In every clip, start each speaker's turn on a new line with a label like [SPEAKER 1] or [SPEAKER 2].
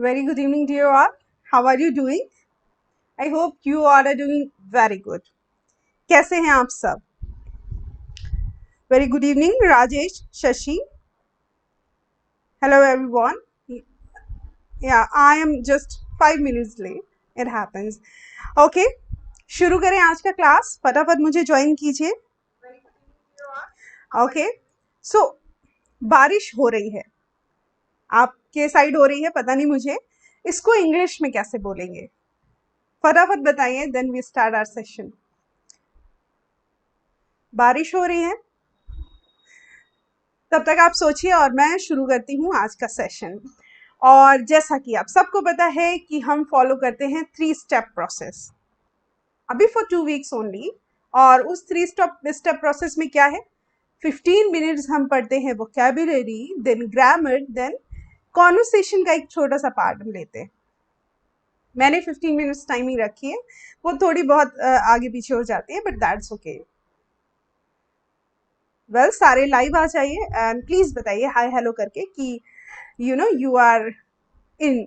[SPEAKER 1] Very good evening, dear all. How are you doing? I hope you all are doing very good. कैसे हैं आप सब? Very good evening, Rajesh, Shashi. Hello, everyone. Yeah, I am just 5 minutes late. It happens. Okay, शुरू करें आज का class. फटाफट मुझे ज्वाइन कीजिए. Okay, so बारिश हो रही है. आपके साइड हो रही है, पता नहीं मुझे. इसको इंग्लिश में कैसे बोलेंगे? फटाफट बताइए. Then we start our session. बारिश हो रही है, तब तक आप सोचिए और मैं शुरू करती हूँ आज का सेशन. और जैसा कि आप सबको पता है कि हम फॉलो करते हैं 3 स्टेप प्रोसेस अभी फॉर 2 वीक्स ओनली. और उस 3 स्टेप प्रोसेस में क्या है? 15 मिनट्स हम पढ़ते हैं vocabulary, then grammar, then conversation का एक छोटा सा पार्ट हम लेते हैं. मैंने 15 मिनट्स टाइमिंग रखी है, वो थोड़ी बहुत आगे पीछे हो जाती है, बट दैट्स ओके. वेल, सारे लाइव आ जाइए एंड प्लीज बताइए हाय हेलो करके कि you are in.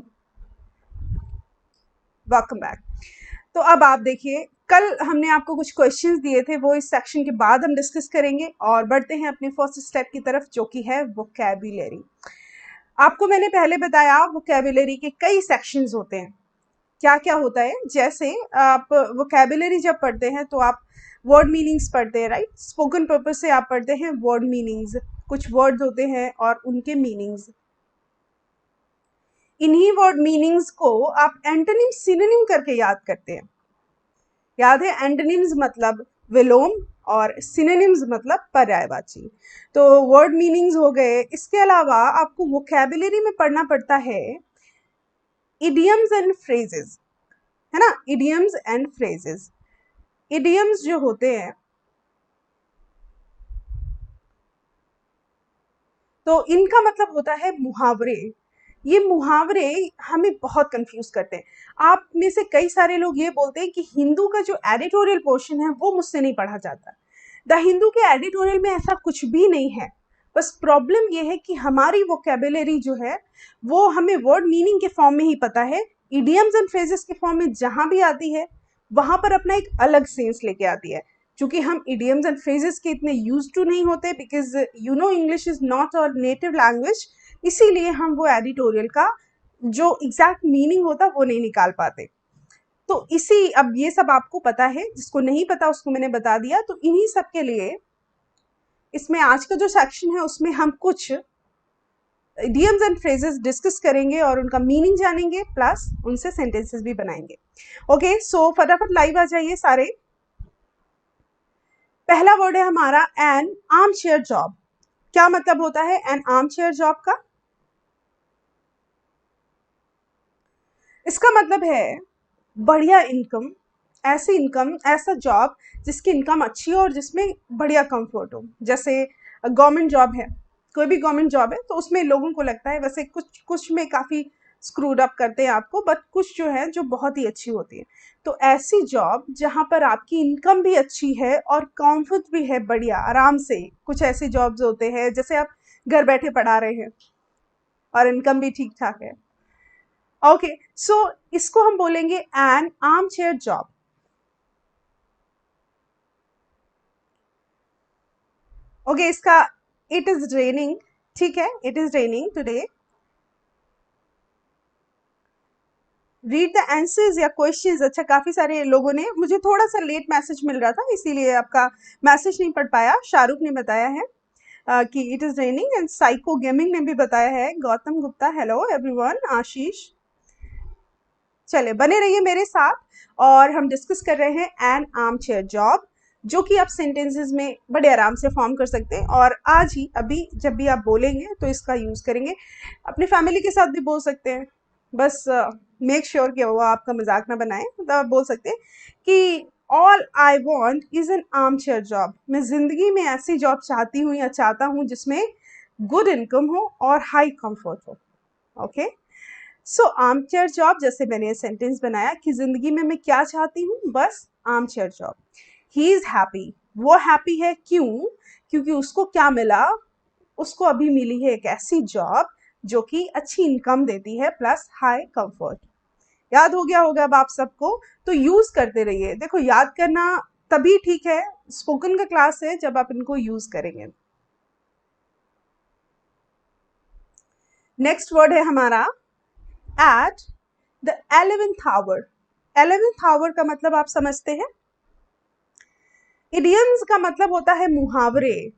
[SPEAKER 1] Welcome back. तो अब आप देखिए, कल हमने आपको कुछ क्वेश्चंस दिए थे, वो इस सेक्शन के बाद हम डिस्कस करेंगे और बढ़ते हैं अपने फर्स्ट स्टेप की तरफ, जो कि है वोकैबुलरी. आपको मैंने पहले बताया वोकैबुलरी के कई सेक्शंस होते हैं. क्या क्या होता है? जैसे आप वोकैबुलरी जब पढ़ते हैं तो आप वर्ड मीनिंग्स पढ़ते हैं, राइट? स्पोकन पर्पस से आप पढ़ते हैं वर्ड मीनिंग्स. कुछ वर्ड्स होते हैं और उनके मीनिंग्स. इन्हीं वर्ड मीनिंग्स को आप एंटोनिम सिनोनिम करके याद करते हैं. याद है, एंटोनिम्स मतलब विलोम और सिनोनिम्स मतलब पर्यायवाची. तो वर्ड मीनिंग्स हो गए. इसके अलावा आपको वोकैबुलरी में पढ़ना पड़ता है इडियम्स एंड फ्रेजेस, है ना? Idioms and phrases. इडियम्स जो होते हैं तो इनका मतलब होता है मुहावरे. ये मुहावरे हमें बहुत कंफ्यूज करते हैं. आप में से कई सारे लोग ये बोलते हैं कि हिंदू का जो एडिटोरियल पोर्शन है वो मुझसे नहीं पढ़ा जाता. द हिंदू के एडिटोरियल में ऐसा कुछ भी नहीं है. बस प्रॉब्लम ये है कि हमारी वोकैबुलरी जो है वो हमें वर्ड मीनिंग के फॉर्म में ही पता है. इडियम्स एंड फ्रेजेस के फॉर्म में जहां भी आती है वहां पर अपना एक अलग सेंस लेके आती है. क्योंकि हम इडियम्स एंड फ्रेजेस के इतने यूज टू नहीं होते, because English is not our native language, इसीलिए हम वो एडिटोरियल का जो एग्जैक्ट मीनिंग होता वो नहीं निकाल पाते. तो इसी, अब ये सब आपको पता है, जिसको नहीं पता उसको मैंने बता दिया. तो इन्हीं सब के लिए इसमें आज का जो सेक्शन है उसमें हम कुछ इडियम्स एंड फ्रेजेस डिस्कस करेंगे और उनका मीनिंग जानेंगे, प्लस उनसे सेंटेंसेस भी बनाएंगे. ओके, सो फटाफट लाइव आ जाइए सारे. पहला वर्ड है हमारा एन आर्म चेयर जॉब. क्या मतलब होता है एन आर्म चेयर जॉब का? इसका मतलब है बढ़िया इनकम, ऐसी इनकम, ऐसा जॉब जिसकी इनकम अच्छी हो और जिसमें बढ़िया कंफर्ट हो. जैसे गवर्नमेंट जॉब है, कोई भी गवर्नमेंट जॉब है तो उसमें लोगों को लगता है, वैसे कुछ कुछ में काफ़ी स्क्रूड अप करते हैं आपको, बट कुछ जो है जो बहुत ही अच्छी होती है. तो ऐसी जॉब जहाँ पर आपकी इनकम भी अच्छी है और कंफर्ट भी है, बढ़िया आराम से. कुछ ऐसी जॉब्स होते हैं जैसे आप घर बैठे पढ़ा रहे हैं और इनकम भी ठीक ठाक है. ओके, सो इसको हम बोलेंगे N arm chair job. Okay, इसका इट इज रेनिंग. ठीक है, it is raining today. Read the answers या क्वेश्चंस. अच्छा, काफी सारे लोगों ने, मुझे थोड़ा सा लेट मैसेज मिल रहा था इसीलिए आपका मैसेज नहीं पढ़ पाया. शाहरुख ने बताया है कि it is raining and psycho gaming ने भी बताया है. Gautam Gupta, hello everyone. आशीष, चले बने रहिए मेरे साथ और हम डिस्कस कर रहे हैं एन आर्म चेयर जॉब, जो कि आप सेंटेंसेस में बड़े आराम से फॉर्म कर सकते हैं. और आज ही अभी जब भी आप बोलेंगे तो इसका यूज करेंगे. अपने फैमिली के साथ भी बोल सकते हैं. बस मेक श्योर कि वो आपका मजाक ना बनाए. मतलब आप बोल सकते हैं कि all I want is an arm chair job. मैं जिंदगी में ऐसी जॉब चाहती हूँ या चाहता हूँ जिसमें गुड इनकम हो और हाई कंफर्ट हो. ओके, सो आर्म चेयर जॉब, जैसे मैंने सेंटेंस बनाया कि जिंदगी में मैं क्या चाहती हूँ, बस arm chair job. He is happy. वो हैप्पी है, क्यों? क्योंकि उसको क्या मिला? उसको अभी मिली है एक ऐसी जॉब जो कि अच्छी इनकम देती है प्लस हाई कंफर्ट। याद हो गया होगा अब आप सबको, तो यूज करते रहिए। देखो याद करना तभी ठीक है, स्पोकन का क्लास है जब आप इनको यूज करेंगे। नेक्स्ट वर्ड है हमारा eight the 11th our. 11th our का मतलब आप समझते हैं, इडियम्स का मतलब होता है मुहावरे।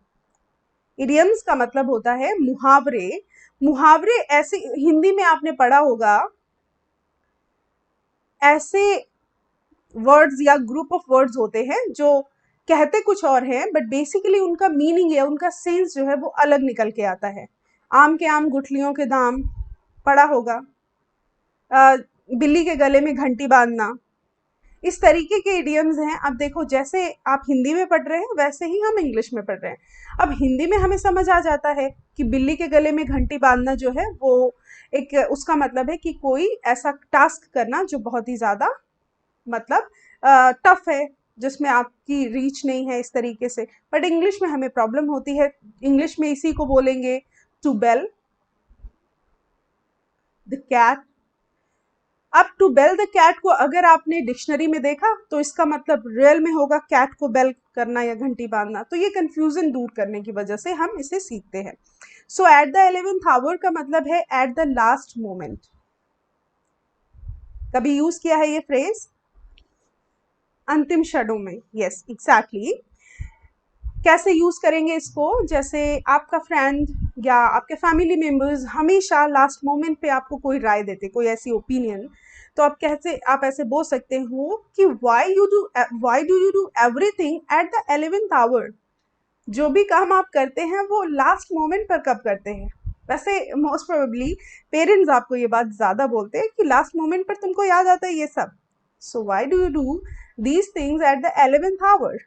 [SPEAKER 1] इडियम्स का मतलब होता है मुहावरे। मुहावरे ऐसे हिंदी में आपने पढ़ा होगा, ऐसे वर्ड्स या ग्रुप ऑफ वर्ड्स होते हैं जो कहते कुछ और हैं बट बेसिकली उनका मीनिंग या उनका सेंस जो है वो अलग निकल के आता है। आम के आम गुठलियों के दाम पढ़ा होगा, बिल्ली के गले में घंटी बांधना, इस तरीके के इडियम्स हैं। अब देखो जैसे आप हिंदी में पढ़ रहे हैं वैसे ही हम इंग्लिश में पढ़ रहे हैं। अब हिंदी में हमें समझ आ जाता है कि बिल्ली के गले में घंटी बांधना जो है वो एक उसका मतलब है कि कोई ऐसा टास्क करना जो बहुत ही ज्यादा मतलब टफ है, जिसमें आपकी रीच नहीं है इस तरीके से। बट इंग्लिश में हमें प्रॉब्लम होती है। इंग्लिश में इसी को बोलेंगे टू बेल द कैट। अब टू बेल द कैट को अगर आपने डिक्शनरी में देखा तो इसका मतलब रियल में होगा कैट को बेल करना या घंटी बांधना। तो ये कंफ्यूजन दूर करने की वजह से हम इसे सीखते हैं। सो एट द 11th आवर का मतलब है एट द लास्ट मोमेंट। कभी यूज किया है ये फ्रेज? अंतिम क्षणों में, यस एग्जैक्टली। कैसे यूज करेंगे इसको? जैसे आपका फ्रेंड या आपके फैमिली मेंबर्स हमेशा लास्ट मोमेंट पे आपको कोई राय देते, कोई ऐसी ओपिनियन, तो आप ऐसे बोल सकते हो कि why do you do everything at the 11th hour. जो भी काम आप करते हैं वो लास्ट मोमेंट पर कब करते हैं? वैसे मोस्ट प्रोबेबली पेरेंट्स आपको ये बात ज्यादा बोलते हैं कि लास्ट मोमेंट पर तुमको याद आता है ये सब। So why do you do these things at the 11th hour.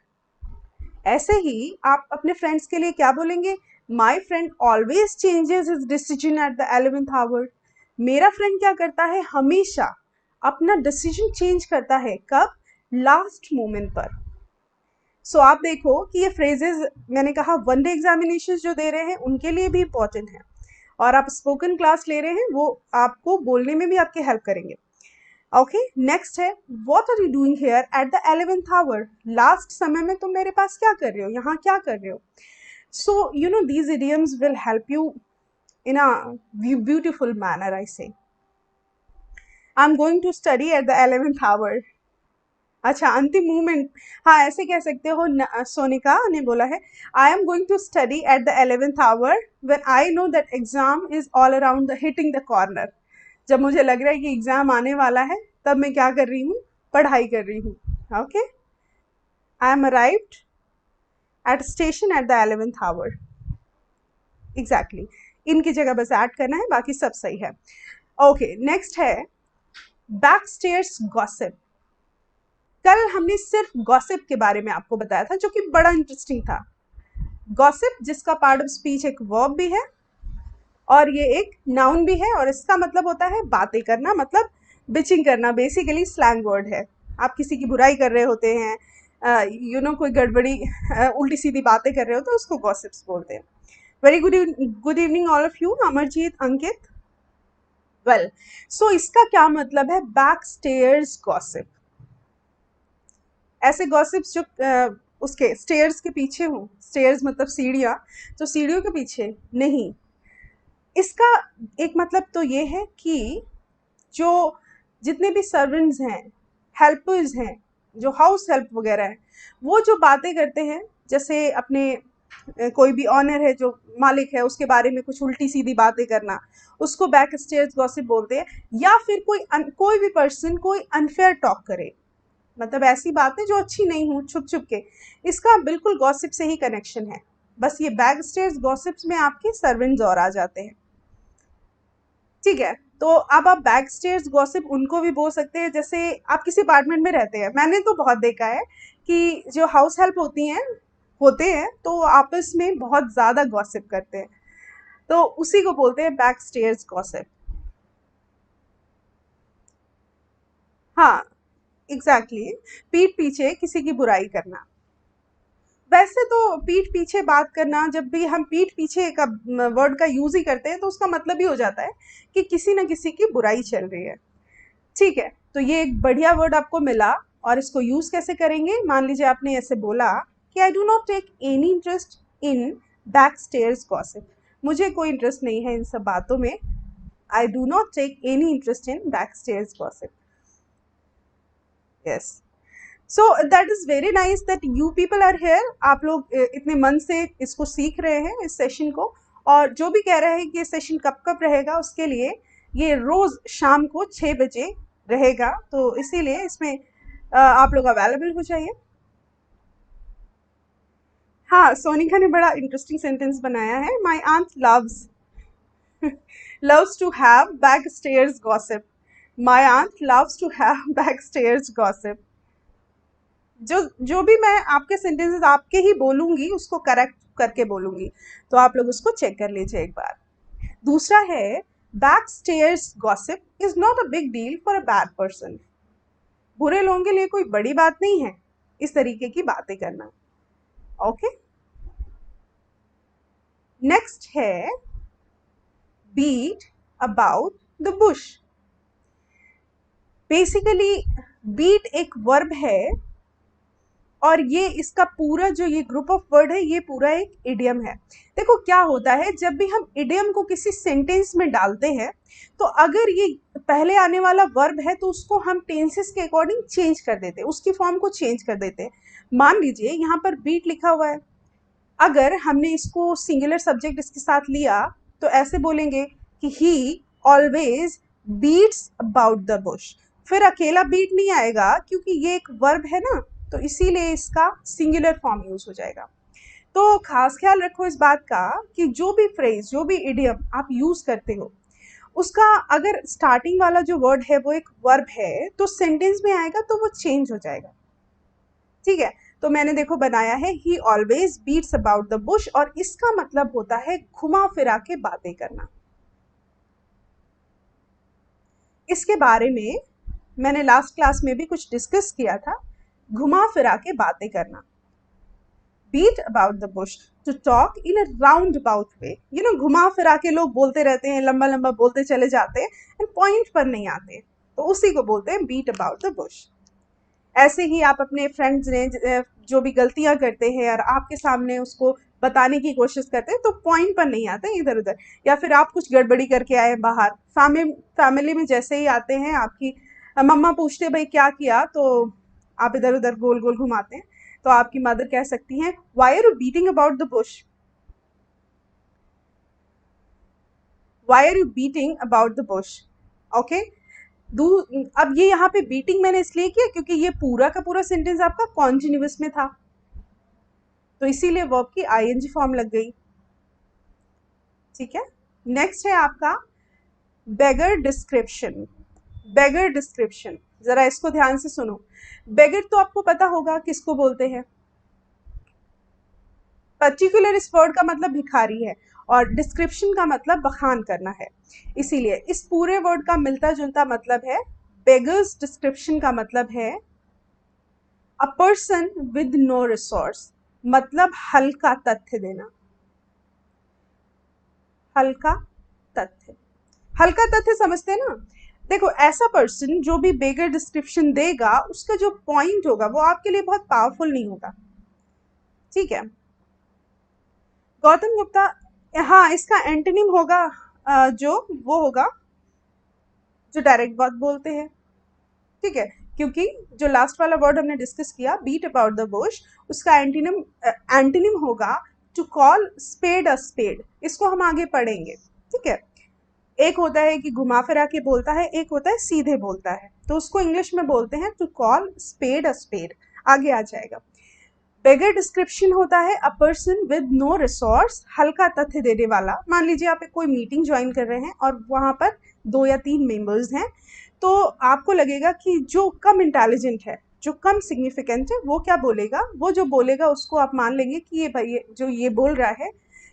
[SPEAKER 1] ऐसे ही आप अपने फ्रेंड्स के लिए क्या बोलेंगे? My friend always changes his decision at the 11th hour. मेरा फ्रेंड क्या करता है, हमेशा अपना डिसीजन चेंज करता है। कब? लास्ट मोमेंट पर। सो आप देखो कि ये फ्रेजेस मैंने कहा वन डे एग्जामिनेशन जो दे रहे हैं उनके लिए भी इंपॉर्टेंट है, और आप स्पोकन क्लास ले रहे हैं वो आपको बोलने में भी आपकी हेल्प करेंगे। ओके, नेक्स्ट है what are you doing here at the 11th hour. Last समय में तुम मेरे पास क्या कर रहे हो, यहाँ क्या कर रहे हो? So you know these idioms will help you in a beautiful manner. I say I am going to study at the 11th hour. अच्छा, अंतिम मूवमेंट, हाँ ऐसे कह सकते हो। सोनिका ने बोला है I am going to study at the 11th hour when I know that exam is all around the hitting the corner. जब मुझे लग रहा है कि एग्जाम आने वाला है तब मैं क्या कर रही हूँ, पढ़ाई कर रही हूँ। Okay, I am arrived at station at the 11th hour. Exactly, इनकी जगह बस ऐड करना है, बाकी सब सही है। ओके, नेक्स्ट है बैक स्टेयर्स गॉसिप। कल हमने सिर्फ गॉसिप के बारे में आपको बताया था जो कि बड़ा इंटरेस्टिंग था। गॉसिप जिसका पार्ट ऑफ स्पीच एक वर्ब भी है और ये एक नाउन भी है, और इसका मतलब होता है बातें करना, मतलब बिचिंग करना। बेसिकली स्लैंग वर्ड है। आप किसी की बुराई कर रहे होते हैं, कोई गड़बड़ी उल्टी सीधी बातें कर रहे होते हैं, उसको गॉसिप्स बोलते हैं। Very good evening all of you, Amarjeet, Ankit. Well, so इसका क्या मतलब है बैक स्टेयर्स गॉसिप? ऐसे गॉसिप्स जो उसके स्टेयर्स के पीछे हो, स्टेयर्स मतलब सीढ़ियाँ, तो सीढ़ियों के पीछे नहीं। इसका एक मतलब तो ये है कि जो जितने भी सर्वेंट्स हैं, हेल्पर्स हैं, जो हाउस हेल्प वगैरह है, वो जो बातें करते हैं, जैसे अपने कोई भी ऑनर है जो मालिक है उसके बारे में कुछ उल्टी सीधी बातें करना, उसको बैक स्टेयर्स गॉसिप बोलते हैं। या फिर कोई भी पर्सन कोई अनफेयर टॉक करे, मतलब ऐसी बातें जो अच्छी नहीं हो, छुप छुप के, इसका बिल्कुल गॉसिप से ही कनेक्शन है। बस ये बैक स्टेयर्स गॉसिप्स में आपके सर्वेंट्स और आ जाते हैं। ठीक है, तो अब आप बैक स्टेयर्स गॉसिप उनको भी बोल सकते हैं, जैसे आप किसी अपार्टमेंट में रहते हैं। मैंने तो बहुत देखा है कि जो हाउस हेल्प होते हैं तो आपस में बहुत ज्यादा गॉसिप करते हैं, तो उसी को बोलते हैं बैक स्टेयर्स गॉसिप। हाँ एग्जैक्टली, पीठ पीछे किसी की बुराई करना। वैसे तो पीठ पीछे बात करना, जब भी हम पीठ पीछे का वर्ड का यूज ही करते हैं तो उसका मतलब ही हो जाता है कि किसी ना किसी की बुराई चल रही है। ठीक है, तो ये एक बढ़िया वर्ड आपको मिला। और इसको यूज कैसे करेंगे, मान लीजिए आपने ऐसे बोला कि I do not take any interest in back stairs gossip. मुझे कोई इंटरेस्ट नहीं है इन सब बातों में। I do not take any interest in back stairs gossip. Yes, so that is very nice that you people are here. आप लोग इतने मन से इसको सीख रहे हैं इस सेशन को। और जो भी कह रहे हैं कि ये सेशन कब कब रहेगा, उसके लिए ये रोज शाम को 6 बजे रहेगा, तो इसीलिए इसमें आप लोग अवेलेबल हो जाइए। हाँ, सोनिका ने बड़ा इंटरेस्टिंग सेंटेंस बनाया है, my aunt loves loves to have backstairs gossip. My aunt loves to have backstairs gossip. जो जो भी मैं आपके सेंटेंसेस आपके ही बोलूंगी उसको करेक्ट करके बोलूंगी, तो आप लोग उसको चेक कर लीजिए एक बार। दूसरा है, back stairs gossip is not a big deal for a bad person. बुरे लोगों के लिए कोई बड़ी बात नहीं है इस तरीके की बातें करना। ओके, नेक्स्ट है beat about the bush. Basically beat एक वर्ब है, और ये इसका पूरा जो ये ग्रुप ऑफ वर्ड है ये पूरा एक इडियम है। देखो क्या होता है, जब भी हम इडियम को किसी सेंटेंस में डालते हैं तो अगर ये पहले आने वाला वर्ब है तो उसको हम टेंसेस के अकॉर्डिंग चेंज कर देते हैं, उसकी फॉर्म को चेंज कर देते हैं। मान लीजिए यहाँ पर बीट लिखा हुआ है, अगर हमने इसको सिंगुलर सब्जेक्ट इसके साथ लिया तो ऐसे बोलेंगे कि he always beats about the bush. फिर अकेला बीट नहीं आएगा क्योंकि ये एक वर्ब है ना, तो इसीलिए इसका सिंगुलर फॉर्म यूज हो जाएगा। तो खास ख्याल रखो इस बात का कि जो भी फ्रेज, जो भी इडियम आप यूज करते हो, उसका अगर स्टार्टिंग वाला जो वर्ड है वो एक वर्ब है तो सेंटेंस में आएगा तो वो चेंज हो जाएगा। ठीक है, तो मैंने देखो बनाया है he always beats about the bush, और इसका मतलब होता है घुमा फिरा के बातें करना। इसके बारे में मैंने लास्ट क्लास में भी कुछ डिस्कस किया था, घुमा फिरा के बातें करना। Beat about the bush, to talk in a roundabout way. You know, घुमा फिरा के लोग बोलते रहते हैं, लंबा लंबा बोलते चले जाते हैं एंड पॉइंट पर नहीं आते, तो उसी को बोलते हैं बीट अबाउट द बुश। ऐसे ही आप अपने फ्रेंड्स ने जो भी गलतियां करते हैं और आपके सामने उसको बताने की कोशिश करते हैं तो पॉइंट पर नहीं आते इधर उधर, या फिर आप कुछ गड़बड़ी करके आए बाहर, फैमिली में जैसे ही आते हैं आपकी मम्मा पूछते भाई क्या किया, तो आप इधर उधर गोल गोल घुमाते हैं, तो आपकी मदर कह सकती हैं why are you beating about the bush, why are you beating about the bush. Okay, अब ये यहाँ पे बीटिंग मैंने इसलिए किया क्योंकि ये पूरा का पूरा सेंटेंस आपका कॉन्टिन्यूअस में था, तो इसीलिए वर्ब की आईएनजी फॉर्म लग गई। ठीक है, नेक्स्ट है आपका बेगर डिस्क्रिप्शन। बेगर डिस्क्रिप्शन, जरा इसको ध्यान से सुनो। बेगर तो आपको पता होगा किसको बोलते हैं, पर्टिकुलर इस वर्ड का मतलब भिखारी है और डिस्क्रिप्शन का मतलब बखान करना है, इसीलिए इस पूरे वर्ड का मिलता जुलता मतलब है। बेगर्स डिस्क्रिप्शन का मतलब है a person with no resource, मतलब हल्का तथ्य देना। हल्का तथ्य, हल्का तथ्य समझते हैं ना। देखो ऐसा पर्सन जो भी बेगर डिस्क्रिप्शन देगा उसका जो पॉइंट होगा वो आपके लिए बहुत पावरफुल नहीं होगा। ठीक है, गौतम गुप्ता, हाँ इसका एंटोनिम होगा जो वो होगा जो डायरेक्ट बात बोलते हैं। ठीक है, क्योंकि जो लास्ट वाला वर्ड हमने डिस्कस किया बीट अबाउट द बुश, उसका एंटोनिम होगा to call spade a spade. इसको हम आगे पढ़ेंगे। ठीक है, एक होता है कि घुमा फिरा के बोलता है, एक होता है सीधे बोलता है, तो उसको इंग्लिश में बोलते हैं to call spade a spade, आगे आ जाएगा। बेगर डिस्क्रिप्शन होता है a person with no resource, हल्का तथ्य देने वाला। मान लीजिए आप कोई मीटिंग ज्वाइन कर रहे हैं और वहां पर 2 या 3 मेंबर्स हैं, तो आपको लगेगा कि जो कम इंटेलिजेंट है, जो कम सिग्निफिकेंट है, वो क्या बोलेगा, वो जो बोलेगा उसको आप मान लेंगे कि ये भाई जो ये बोल रहा है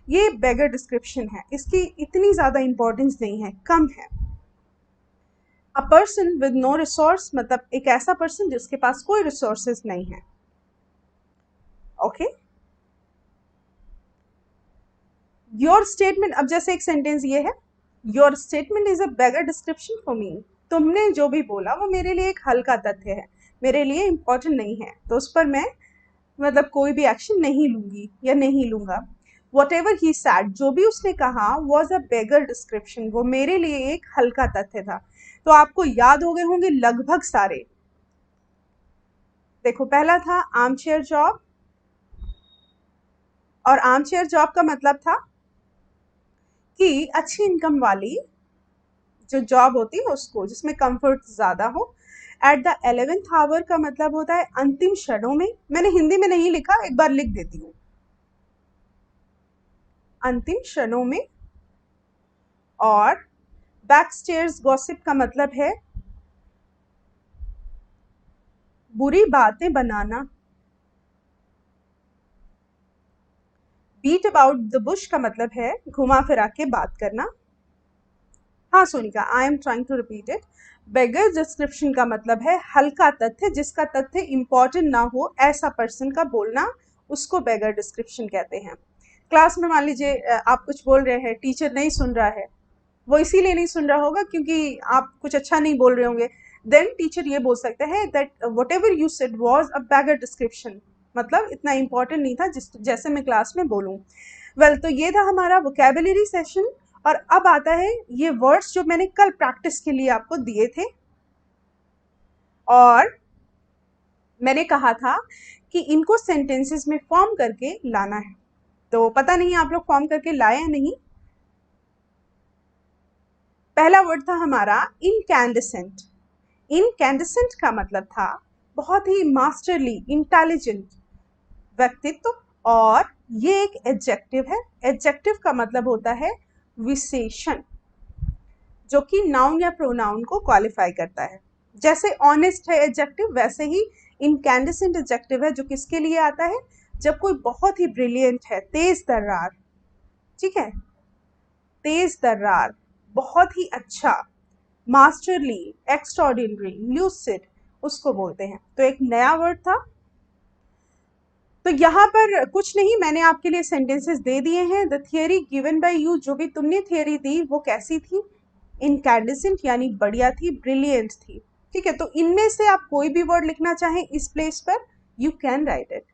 [SPEAKER 1] ये बेगर डिस्क्रिप्शन है, इसकी इतनी ज्यादा इंपॉर्टेंस नहीं है, कम है। A person with no resource मतलब एक ऐसा पर्सन जिसके पास कोई रिसोर्सेज नहीं है। ओके, योर स्टेटमेंट, अब जैसे एक सेंटेंस ये है, your statement is a beggar description for me. तुमने जो भी बोला वो मेरे लिए एक हल्का तथ्य है, मेरे लिए इम्पोर्टेंट नहीं है, तो उस पर मैं मतलब कोई भी एक्शन नहीं लूंगी या नहीं लूंगा। वट एवर ही सैड, जो भी उसने कहा, वॉज अ बेगर डिस्क्रिप्शन, वो मेरे लिए एक हल्का तथ्य था। तो आपको याद हो गए होंगे लगभग सारे। देखो, पहला था आर्म चेयर जॉब, और आर्म चेयर जॉब का मतलब था कि अच्छी इनकम वाली जो जॉब होती है उसको, जिसमें कंफर्ट ज्यादा हो। एट द 11th आवर का मतलब होता है अंतिम क्षणों में। मैंने हिंदी में नहीं लिखा, एक बार लिख देती हूँ, अंतिम क्षणों में। और बैकस्टेयर्स गॉसिप का मतलब है बुरी बातें बनाना। बीट अबाउट द बुश का मतलब है घुमा फिरा के बात करना। हाँ Sonika, I am trying to repeat it. Beggar description का मतलब है हल्का तथ्य, जिसका तथ्य इंपॉर्टेंट ना हो, ऐसा पर्सन का बोलना, उसको बेगर डिस्क्रिप्शन कहते हैं। क्लास में मान लीजिए आप कुछ बोल रहे हैं, टीचर नहीं सुन रहा है, वो इसीलिए नहीं सुन रहा होगा क्योंकि आप कुछ अच्छा नहीं बोल रहे होंगे। देन टीचर ये बोल सकते हैं that what ever you said was a bagger description, मतलब इतना इंपॉर्टेंट नहीं था जिस जैसे मैं क्लास में बोलूँ। वेल, तो ये था हमारा वोकेबुलरी सेशन। और अब आता है ये वर्ड्स जो मैंने कल प्रैक्टिस के लिए आपको दिए थे, और मैंने कहा था कि इनको सेंटेंसेस में फॉर्म करके लाना है। तो पता नहीं आप लोग फॉर्म करके लाए या नहीं। पहला वर्ड था हमारा इनकैंडिसेंट। इनकैंडिसेंट का मतलब था बहुत ही मास्टरली, इंटेलिजेंट व्यक्तित्व, और ये एक एडजेक्टिव है। एडजेक्टिव का मतलब होता है विशेषण, जो कि नाउन या प्रोनाउन को क्वालिफाई करता है। जैसे ऑनेस्ट है एडजेक्टिव, वैसे ही इनकैंडिसेंट एडजेक्टिव है, जो किसके लिए आता है, जब कोई बहुत ही ब्रिलियंट है, तेज तर्रार, ठीक है, तेज तर्रार, बहुत ही अच्छा, मास्टरली, एक्स्ट्राऑर्डिनरी, ल्यूसिड, उसको बोलते हैं। तो एक नया वर्ड था। तो यहाँ पर कुछ नहीं, मैंने आपके लिए सेंटेंसेस दे दिए हैं। The theory given by you, जो भी तुमने थियरी दी वो कैसी थी, इनकैंडिसेंट यानी बढ़िया थी, ब्रिलियंट थी, ठीक है। तो इनमें से आप कोई भी वर्ड लिखना चाहें इस प्लेस पर, यू कैन राइट इट।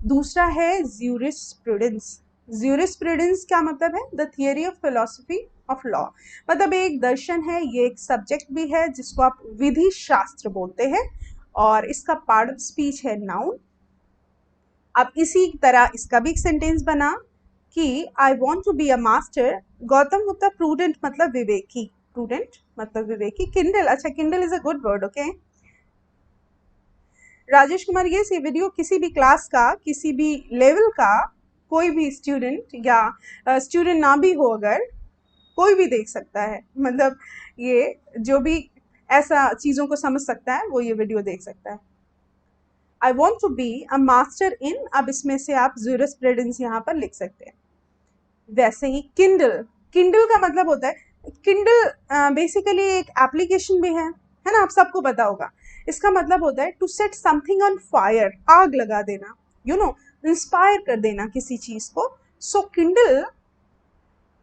[SPEAKER 1] दूसरा है ज्यूरिस्प्रूडेंस। ज्यूरिस्प्रूडेंस क्या मतलब है, the theory of philosophy of law, मतलब एक दर्शन है, ये एक सब्जेक्ट भी है जिसको आप विधि शास्त्र बोलते हैं, और इसका पार्ट ऑफ स्पीच है नाउन। अब इसी तरह इसका भी एक सेंटेंस बना कि I want to be a master. Gautam Buddha prudent मतलब विवेकी, प्रूडेंट मतलब विवेकी। किंडल, अच्छा kindle is a good word, okay. Rajesh Kumar, ये वीडियो किसी भी क्लास का, किसी भी लेवल का कोई भी स्टूडेंट या स्टूडेंट ना भी हो, अगर कोई भी देख सकता है, मतलब ये जो भी ऐसा चीज़ों को समझ सकता है वो ये वीडियो देख सकता है। I want to be a master in, अब इसमें से आप ज्यूरिस्प्रूडेंस यहाँ पर लिख सकते हैं। वैसे ही किंडल, किंडल का मतलब होता है, किंडल बेसिकली एक एप्लीकेशन भी है ना, आप सबको पता होगा। इसका मतलब होता है to set something on fire, आग लगा देना, यू नो, इंस्पायर कर देना किसी चीज को। सो किंडल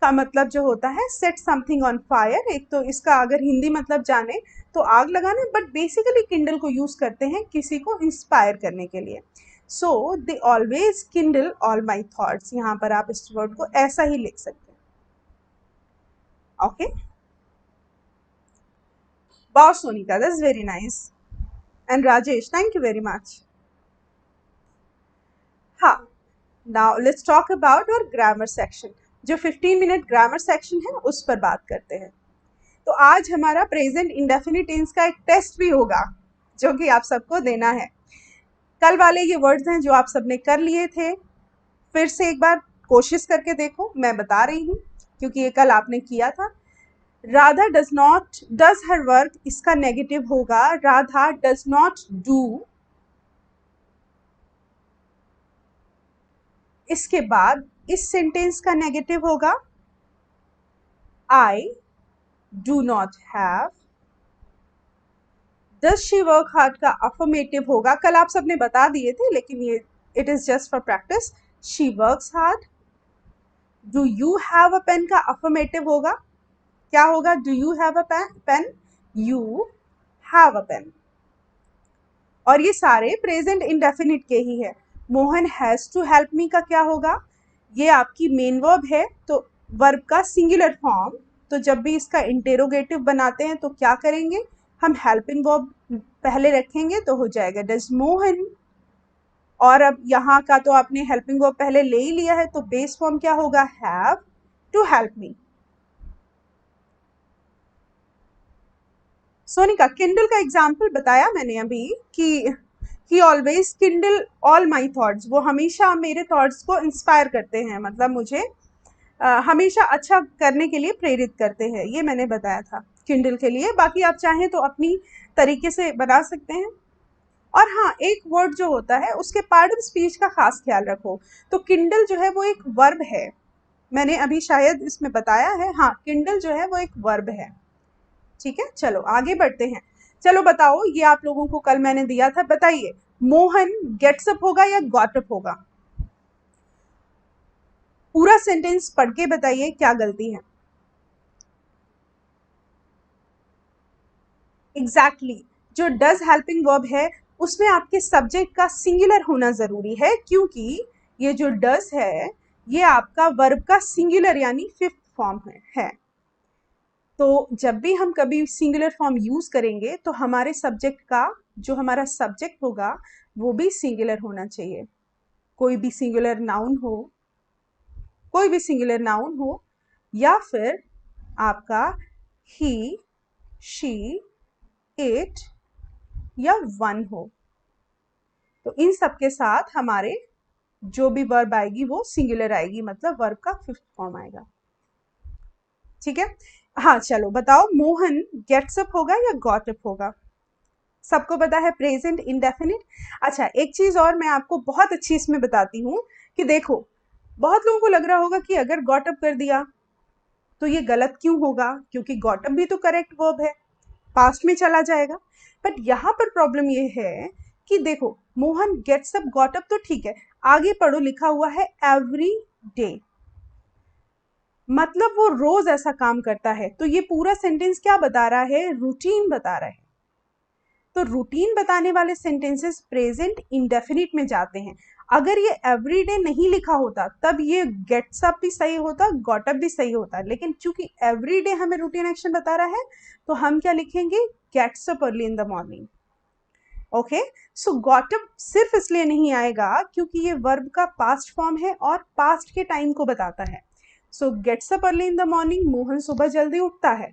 [SPEAKER 1] का मतलब जो होता है सेट समथिंग ऑन फायर। एक तो इसका अगर हिंदी मतलब जाने तो आग लगाना, बट बेसिकली किंडल को यूज करते हैं किसी को इंस्पायर करने के लिए। So they always kindle all my thoughts, यहाँ पर आप इस वर्ड को ऐसा ही लिख सकते हैं, okay. Wow Sonika, that's very nice, and Rajesh, thank you very much. हाँ, नाउ लेट्स टॉक अबाउट और ग्रामर सेक्शन। जो 15 मिनट ग्रामर सेक्शन है उस पर बात करते हैं। तो आज हमारा प्रेजेंट इंडेफिनिट टेंस का एक टेस्ट भी होगा, जो कि आप सबको देना है। कल वाले ये वर्ड्स हैं जो आप सबने कर लिए थे, फिर से एक बार कोशिश करके देखो, मैं बता रही हूँ क्योंकि ये कल आपने किया था। Radha does not, does her work, इसका नेगेटिव होगा राधा डज नॉट डू। इसके बाद इस सेंटेंस का नेगेटिव होगा I do not have. Does she work hard का अफर्मेटिव होगा, कल आप सबने बता दिए थे लेकिन ये it is just for practice, she works hard. Do you have a pen का अफर्मेटिव होगा, क्या होगा? Do you have a pen, you have a pen. और ये सारे प्रेजेंट इंडेफिनिट के ही है। Mohan has to help me का क्या होगा? ये आपकी मेन वर्ब है, तो वर्ब का सिंगुलर फॉर्म, तो जब भी इसका इंटेरोगेटिव बनाते हैं तो क्या करेंगे? हम हेल्पिंग वर्ब पहले रखेंगे तो हो जाएगा डज मोहन। और अब यहाँ का तो आपने हेल्पिंग वर्ब पहले ले ही लिया है, तो बेस फॉर्म क्या होगा? Have to help me. Sonika, kindle का एग्जाम्पल बताया मैंने अभी कि he always kindle all my thoughts, वो हमेशा मेरे थॉट्स को इंस्पायर करते हैं, मतलब मुझे हमेशा अच्छा करने के लिए प्रेरित करते हैं, ये मैंने बताया था किंडल के लिए। बाकी आप चाहें तो अपनी तरीके से बना सकते हैं। और हाँ, एक वर्ड जो होता है उसके पार्ट ऑफ स्पीच का खास ख्याल रखो। तो किंडल जो है वो एक वर्ब है, मैंने अभी शायद इसमें बताया है, हाँ किंडल जो है वो एक वर्ब है। ठीक है, चलो आगे बढ़ते हैं। चलो बताओ, ये आप लोगों को कल मैंने दिया था, बताइए मोहन गेट्स अप होगा या गॉट अप होगा? पूरा सेंटेंस पढ़ के बताइए क्या गलती है। एग्जैक्टली exactly, जो डज हेल्पिंग वर्ब है उसमें आपके सब्जेक्ट का सिंगुलर होना जरूरी है, क्योंकि ये जो डज है ये आपका वर्ब का सिंगुलर यानी फिफ्थ फॉर्म है। तो जब भी हम कभी सिंगुलर फॉर्म यूज करेंगे तो हमारे सब्जेक्ट का, जो हमारा सब्जेक्ट होगा वो भी सिंगुलर होना चाहिए। कोई भी सिंगुलर नाउन हो, कोई भी सिंगुलर नाउन हो, या फिर आपका ही, शी, इट या वन हो, तो इन सब के साथ हमारे जो भी वर्ब आएगी वो सिंगुलर आएगी, मतलब वर्ब का फिफ्थ फॉर्म आएगा। ठीक है, हाँ चलो बताओ, मोहन गेट्स अप होगा या गॉट अप होगा? सबको पता है प्रेजेंट इंडेफिनिट। अच्छा, एक चीज और मैं आपको बहुत अच्छी इसमें बताती हूँ कि देखो, बहुत लोगों को लग रहा होगा कि अगर गॉट अप कर दिया तो ये गलत क्यों होगा, क्योंकि गॉट अप भी तो करेक्ट वर्ब है, पास्ट में चला जाएगा। बट यहाँ पर प्रॉब्लम ये है कि देखो, Mohan gets up got up तो ठीक है, आगे पढ़ो, लिखा हुआ है एवरी डे, मतलब वो रोज ऐसा काम करता है। तो ये पूरा सेंटेंस क्या बता रहा है? रूटीन बता रहा है। तो रूटीन बताने वाले सेंटेंसेस प्रेजेंट इंडेफिनिट में जाते हैं। अगर ये एवरीडे नहीं लिखा होता तब ये गेट्स अप भी सही होता, गॉट अप भी सही होता, लेकिन चूंकि एवरीडे हमें रूटीन एक्शन बता रहा है तो हम क्या लिखेंगे? Gets up early in the morning. Okay, so got up सिर्फ इसलिए नहीं आएगा क्योंकि ये वर्ब का पास्ट फॉर्म है और पास्ट के टाइम को बताता है। So gets up early in the morning, Mohan सुबह जल्दी उठता है।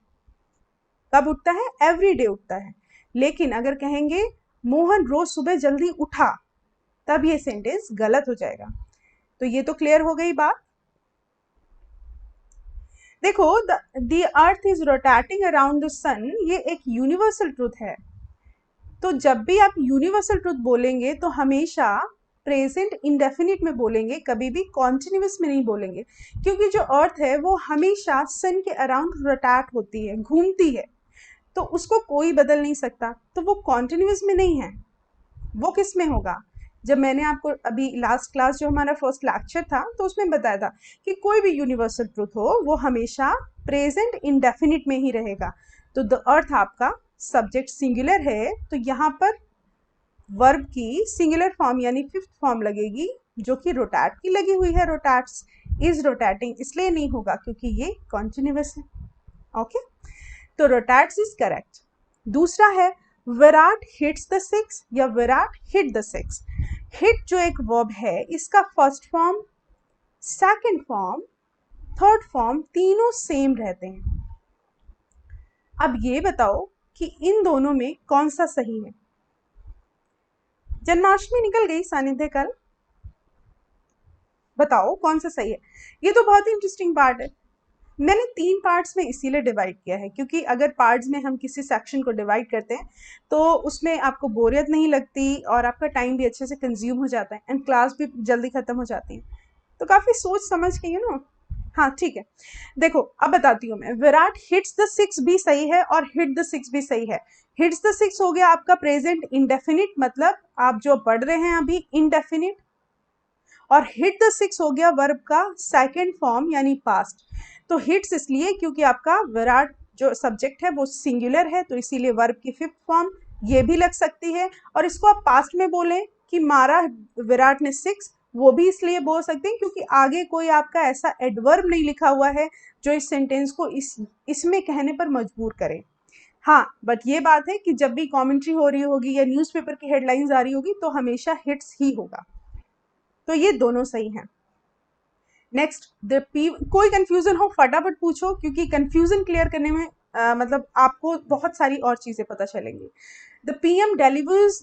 [SPEAKER 1] कब उठता है? एवरी डे उठता है। लेकिन अगर कहेंगे मोहन रोज सुबह जल्दी उठा, तब ये सेंटेंस गलत हो जाएगा। तो ये तो क्लियर हो गई बात। देखो, the earth is rotating around the sun, ये एक यूनिवर्सल ट्रूथ है। तो जब भी आप यूनिवर्सल ट्रूथ बोलेंगे तो हमेशा प्रेजेंट इंडेफिनिट में बोलेंगे, कभी भी कॉन्टिन्यूअस में नहीं बोलेंगे, क्योंकि जो अर्थ है वो हमेशा सन के अराउंड रोटेट होती है, घूमती है, तो उसको कोई बदल नहीं सकता, तो वो कॉन्टिन्यूअस में नहीं है। वो किस में होगा? जब मैंने आपको अभी लास्ट क्लास जो हमारा फर्स्ट लेक्चर था तो उसमें बताया था कि कोई भी यूनिवर्सल ट्रूथ हो वो हमेशा प्रेजेंट इंडेफिनिट में ही रहेगा। तो द अर्थ आपका सब्जेक्ट सिंगुलर है, तो यहाँ पर वर्ब की सिंगुलर फॉर्म यानी फिफ्थ फॉर्म लगेगी, जो कि रोटैट की लगी हुई है। रोटैट्स, इज रोटैटिंग इसलिए नहीं होगा क्योंकि ये कॉन्टिन्यूअस है। ओके, तो रोटैट्स इज करेक्ट। दूसरा है विराट हिट्स द सिक्स या Virat hit the six. Hit जो एक वर्ब है, इसका first form, second form, third form तीनों सेम रहते हैं। अब ये बताओ कि इन दोनों में कौन सा सही है? जन्माष्टमी निकल गई सानिध्य कल, बताओ कौन सा सही है? ये तो बहुत ही इंटरेस्टिंग पार्ट है। मैंने 3 पार्ट्स में इसीलिए डिवाइड किया है क्योंकि अगर पार्ट्स में हम किसी सेक्शन को डिवाइड करते हैं तो उसमें आपको बोरियत नहीं लगती और आपका टाइम भी अच्छे से कंज्यूम हो जाता है एंड क्लास भी जल्दी खत्म हो जाती है। तो काफ़ी सोच समझ के हाँ ठीक है। देखो अब बताती हूँ मैं, विराट हिट्स द सिक्स भी सही है और हिट द सिक्स भी सही है। हिट्स द सिक्स हो गया आपका प्रेजेंट इंडेफिनिट, मतलब आप जो पढ़ रहे हैं अभी इंडेफिनिट, और हिट द सिक्स हो गया वर्ब का सेकंड फॉर्म यानी पास्ट। तो हिट्स इसलिए क्योंकि आपका विराट जो सब्जेक्ट है वो सिंगुलर है, तो इसीलिए वर्ब की फिफ्थ फॉर्म ये भी लग सकती है। और इसको आप पास्ट में बोलें कि मारा विराट ने सिक्स, वो भी इसलिए बोल सकते हैं क्योंकि आगे कोई आपका ऐसा एडवर्ब नहीं लिखा हुआ है जो इस सेंटेंस को इसमें कहने पर मजबूर करे। हाँ, बट ये बात है कि जब भी कमेंट्री हो रही होगी या न्यूज़पेपर की हेडलाइंस आ रही होगी तो हमेशा हिट्स ही होगा। तो ये दोनों सही हैं। नेक्स्ट, कोई कंफ्यूजन हो फटाफट पूछो, क्योंकि कंफ्यूजन क्लियर करने में मतलब आपको बहुत सारी और चीजें पता चलेंगी। The PM delivers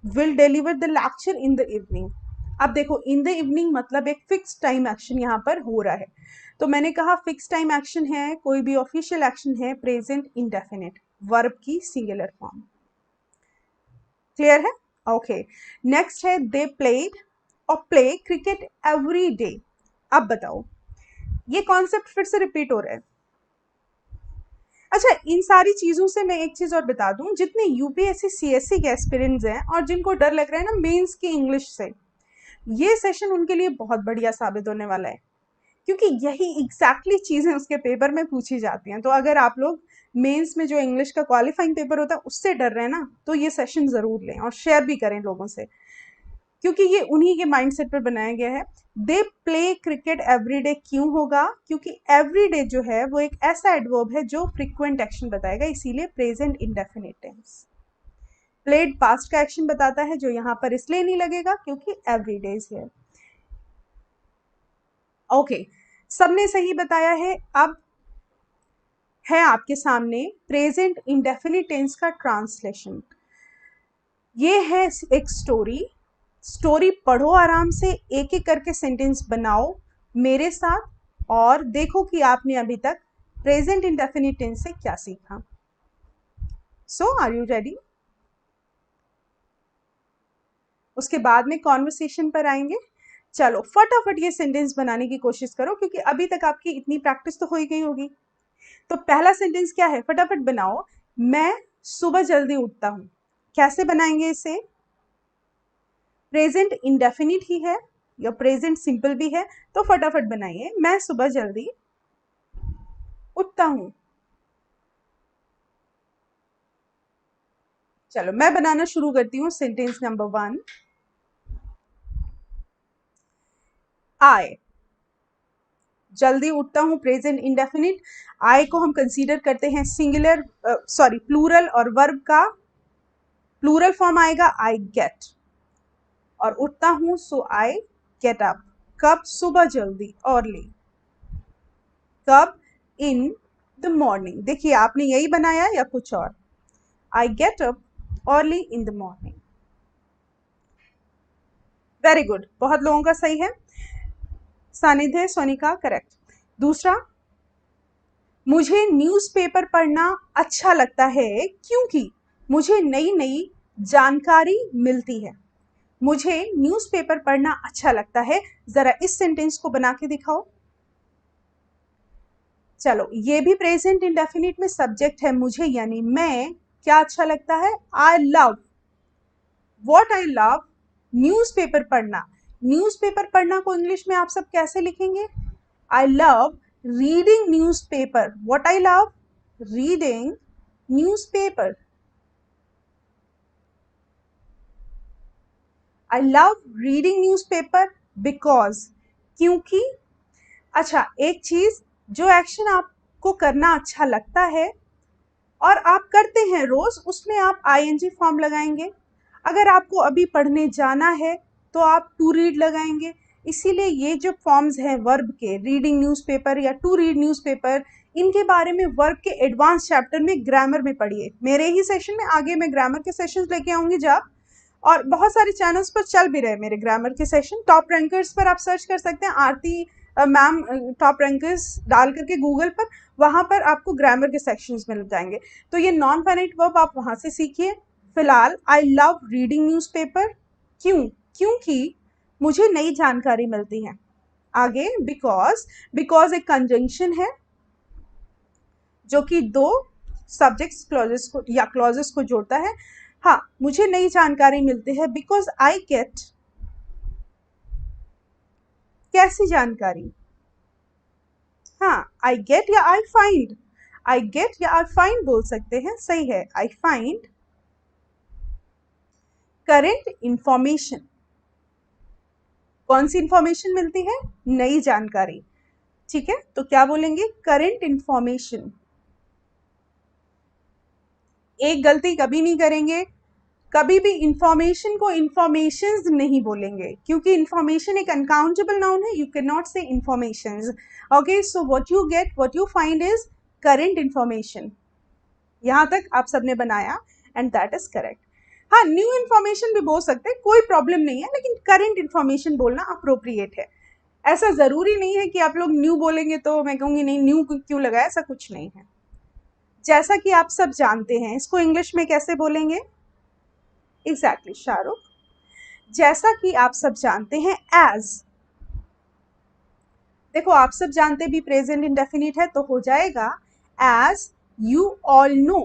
[SPEAKER 1] will deliver the lecture in the evening. अब देखो, इन द इवनिंग मतलब एक फिक्स टाइम एक्शन यहाँ पर हो रहा है। तो मैंने कहा फिक्स टाइम एक्शन है, कोई भी ऑफिशियल एक्शन है, प्रेजेंट इंडेफिनिट, वर्ब की सिंगुलर फॉर्म। क्लियर है? ओके। नेक्स्ट है दे प्लेड और प्ले क्रिकेट एवरी डे। अब बताओ, ये कॉन्सेप्ट फिर से रिपीट हो रहा है। अच्छा, इन सारी चीजों से मैं एक चीज और बता दूं, जितने यूपीएससी सीएससी के एस्पिरेंट्स हैं और जिनको डर लग रहा है ना मेंस की इंग्लिश से, ये सेशन उनके लिए बहुत बढ़िया साबित होने वाला है, क्योंकि यही एग्जैक्टली चीजें उसके पेपर में पूछी जाती हैं। तो अगर आप लोग मेंस में जो इंग्लिश का क्वालिफाइंग पेपर होता है उससे डर रहे हैं ना, तो ये सेशन जरूर लें और शेयर भी करें लोगों से, क्योंकि ये उन्हीं के माइंडसेट पर बनाया गया है। दे प्ले क्रिकेट एवरीडे क्यों होगा? क्योंकि एवरीडे जो है वो एक ऐसा एडवर्ब है जो फ्रीक्वेंट एक्शन बताएगा, इसीलिए present indefinite tense. Played past का एक्शन बताता है, जो यहाँ पर इसलिए नहीं लगेगा क्योंकि एवरीडे इज हियर। ओके, सबने सही बताया है। अब है आपके सामने प्रेजेंट इंडेफिनिट टेंस का ट्रांसलेशन। ये है एक स्टोरी पढ़ो आराम से, एक एक करके सेंटेंस बनाओ मेरे साथ और देखो कि आपने अभी तक प्रेजेंट इंडेफिनिट टेंस से क्या सीखा। सो आर यू रेडी? उसके बाद में कॉन्वर्सेशन पर आएंगे। चलो फटाफट ये सेंटेंस बनाने की कोशिश करो, क्योंकि अभी तक आपकी इतनी प्रैक्टिस तो हो ही गई होगी। तो पहला सेंटेंस क्या है, फटाफट बनाओ। मैं सुबह जल्दी उठता हूं। कैसे बनाएंगे इसे? प्रेजेंट इंडेफिनिट ही है या प्रेजेंट सिंपल भी है, तो फटाफट बनाइए। मैं सुबह जल्दी उठता हूं। चलो मैं बनाना शुरू करती हूँ सेंटेंस नंबर 1। आई, जल्दी उठता हूँ प्रेजेंट इंडेफिनिट। आई को हम कंसीडर करते हैं सिंगुलर, सॉरी प्लूरल, और वर्ब का प्लूरल फॉर्म आएगा आई गेट, और उठता हूं सो आई गेट अप। कब? सुबह जल्दी, अर्ली। कब? इन द मॉर्निंग। देखिए आपने यही बनाया या कुछ और? I get up early in the morning. Very good, बहुत लोगों का सही है। सानिध्य सोनिका करेक्ट। दूसरा, मुझे न्यूज़पेपर पढ़ना अच्छा लगता है क्योंकि मुझे नई नई जानकारी मिलती है। मुझे न्यूज़पेपर पढ़ना अच्छा लगता है। जरा इस सेंटेंस को बना के दिखाओ। चलो, ये भी प्रेजेंट इंडेफिनिट में सब्जेक्ट है मुझे यानी मैं। क्या अच्छा लगता है? I love. What I love? Newspaper पढ़ना। न्यूज़पेपर पढ़ना को इंग्लिश में आप सब कैसे लिखेंगे? I love reading newspaper. What I love? Reading newspaper. I love reading newspaper because, क्योंकि। अच्छा, एक चीज, जो एक्शन आपको करना अच्छा लगता है और आप करते हैं रोज, उसमें आप आईएनजी फॉर्म लगाएंगे। अगर आपको अभी पढ़ने जाना है तो आप टू रीड लगाएंगे। इसीलिए ये जो फॉर्म्स हैं वर्ब के, रीडिंग न्यूज़पेपर या टू रीड न्यूज़पेपर, इनके बारे में वर्ब के एडवांस चैप्टर में ग्रामर में पढ़िए। मेरे ही सेशन में आगे मैं ग्रामर के सेशंस लेके आऊंगी जब, और बहुत सारे चैनल्स पर चल भी रहे मेरे ग्रामर के सेशन। टॉप रैंकर्स पर आप सर्च कर सकते हैं, आरती मैम टॉप रैंकर्स डाल करके गूगल पर, वहां पर आपको ग्रामर के सेक्शंस मिल जाएंगे। तो ये नॉन फाइनाइट वर्ब आप वहां से सीखिए। फिलहाल आई लव रीडिंग न्यूज़पेपर। क्यों? क्योंकि मुझे नई जानकारी मिलती है। आगे बिकॉज, बिकॉज एक कंजंक्शन है जो कि दो सब्जेक्ट्स क्लॉजेस को या क्लॉजेस को जोड़ता है। हाँ, मुझे नई जानकारी मिलती है बिकॉज आई गेट कैसी जानकारी? हाँ, आई गेट या आई फाइंड, आई गेट या आई फाइंड बोल सकते हैं, सही है, आई फाइंड करेंट इंफॉर्मेशन। कौन सी इंफॉर्मेशन मिलती है? नई जानकारी, ठीक है, तो क्या बोलेंगे? Current information. एक गलती कभी नहीं करेंगे, कभी भी इंफॉर्मेशन को इंफॉर्मेशंस नहीं बोलेंगे, क्योंकि इंफॉर्मेशन एक अनकाउंटेबल नाउन है, यू कैन नॉट से informations. Okay, so what you get, what you find is current information. यहां तक आप सबने बनाया एंड दैट इज करेक्ट। हाँ, न्यू इन्फॉर्मेशन भी बोल सकते हैं, कोई प्रॉब्लम नहीं है, लेकिन करेंट इन्फॉर्मेशन बोलना अप्रोप्रिएट है। ऐसा जरूरी नहीं है कि आप लोग न्यू बोलेंगे तो मैं कहूंगी नहीं न्यू क्यों लगाया, ऐसा कुछ नहीं है। जैसा कि आप सब जानते हैं, इसको इंग्लिश में कैसे बोलेंगे? एग्जैक्टली शाहरुख, जैसा कि आप सब जानते हैं, एज। देखो, आप सब जानते भी प्रेजेंट इंडेफिनिट है, तो हो जाएगा एज यू ऑल नो।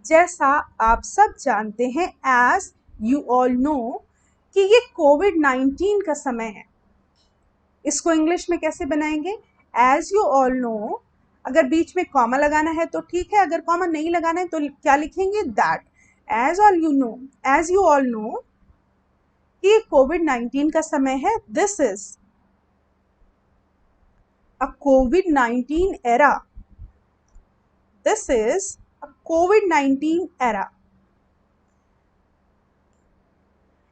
[SPEAKER 1] जैसा आप सब जानते हैं, एज यू ऑल नो, कि ये कोविड-19 का समय है। इसको इंग्लिश में कैसे बनाएंगे? As you all know. अगर बीच में कॉमा लगाना है तो ठीक है, अगर कॉमा नहीं लगाना है तो क्या लिखेंगे? That. As all you know, as you all know कि कोविड-19 का समय है, दिस इज अ कोविड-19 एरा, दिस इज अ कोविड-19 एरा।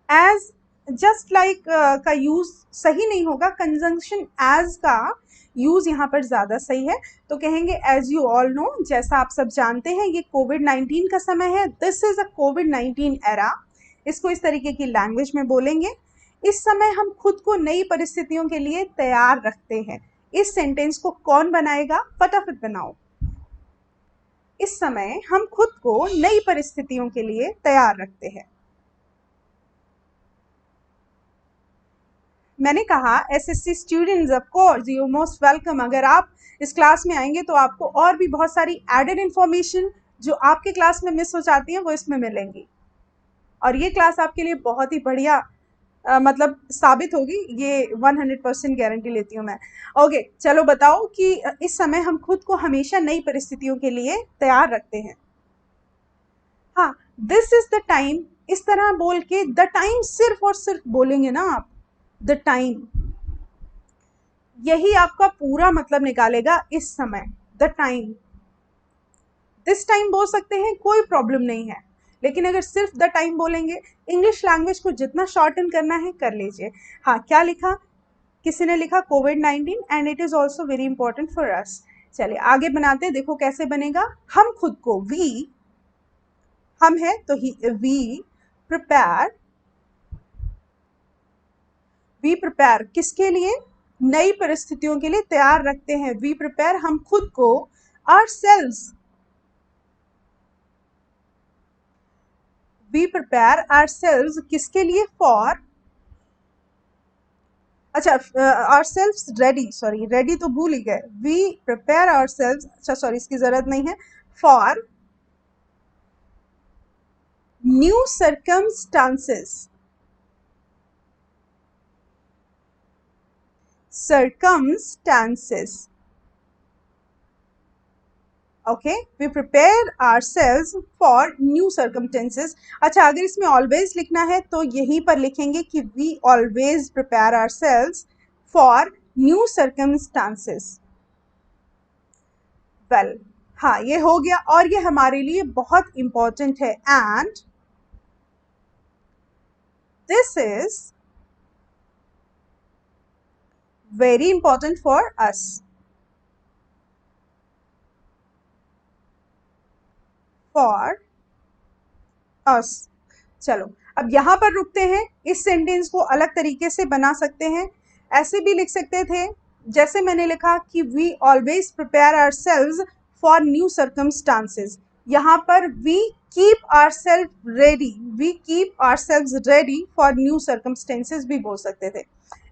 [SPEAKER 1] एज जस्ट लाइक का यूज सही नहीं होगा, कंजंक्शन एज का यूज यहाँ पर ज्यादा सही है, तो कहेंगे एज यू ऑल नो, जैसा आप सब जानते हैं ये कोविड-19 का समय है, दिस इज अ कोविड-19 एरा। इसको इस तरीके की लैंग्वेज में बोलेंगे। इस समय हम खुद को नई परिस्थितियों के लिए तैयार रखते हैं। इस सेंटेंस को कौन बनाएगा? फटाफट बनाओ। इस समय हम खुद को नई परिस्थितियों के लिए तैयार रखते हैं। मैंने कहा SSC students, of course you most welcome. अगर आप इस क्लास में आएंगे तो आपको और भी बहुत सारी एडेड इंफॉर्मेशन जो आपके क्लास में मिस हो जाती है वो इसमें मिलेंगी, और ये क्लास आपके लिए बहुत ही बढ़िया मतलब साबित होगी, ये 100% गारंटी लेती हूँ मैं। ओके, चलो बताओ कि इस समय हम खुद को हमेशा नई परिस्थितियों के लिए तैयार रखते हैं। हाँ, दिस इज द टाइम, इस तरह बोल के द टाइम सिर्फ और सिर्फ बोलेंगे ना आप, द टाइम, यही आपका पूरा मतलब निकालेगा। इस समय, द टाइम, दिस टाइम बोल सकते हैं, कोई प्रॉब्लम नहीं है, लेकिन अगर सिर्फ द टाइम बोलेंगे, इंग्लिश लैंग्वेज को जितना शॉर्टन करना है कर लीजिए। हाँ, क्या लिखा? किसी ने लिखा कोविड-19 and it is also very important for us. चलिए आगे बनाते हैं, देखो कैसे बनेगा। हम खुद को, वी, हम है तो वी प्रिपेयर, वी प्रिपेयर किसके लिए? नई परिस्थितियों के लिए तैयार रखते हैं। वी प्रिपेयर, हम खुद को, ourselves, वी प्रिपेयर ourselves किसके लिए? फॉर, अच्छा ourselves रेडी, सॉरी रेडी तो भूल ही गए, वी प्रिपेयर ourselves, अच्छा सॉरी इसकी जरूरत नहीं है, for new circumstances, circumstances, okay, we prepare ourselves for new circumstances। अच्छा, अगर इसमें ऑलवेज लिखना है तो यहीं पर लिखेंगे कि we always prepare ourselves for new circumstances। Well, हाँ ये हो गया, और ये हमारे लिए बहुत इंपॉर्टेंट है, and this is very important for us, for us. चलो अब यहां पर रुकते हैं, इस सेंटेंस को अलग तरीके से बना सकते हैं। ऐसे भी लिख सकते थे जैसे मैंने लिखा कि we always prepare ourselves for new circumstances. यहाँ पर we keep ourself ready, we keep ourselves ready for new circumstances भी बोल सकते थे,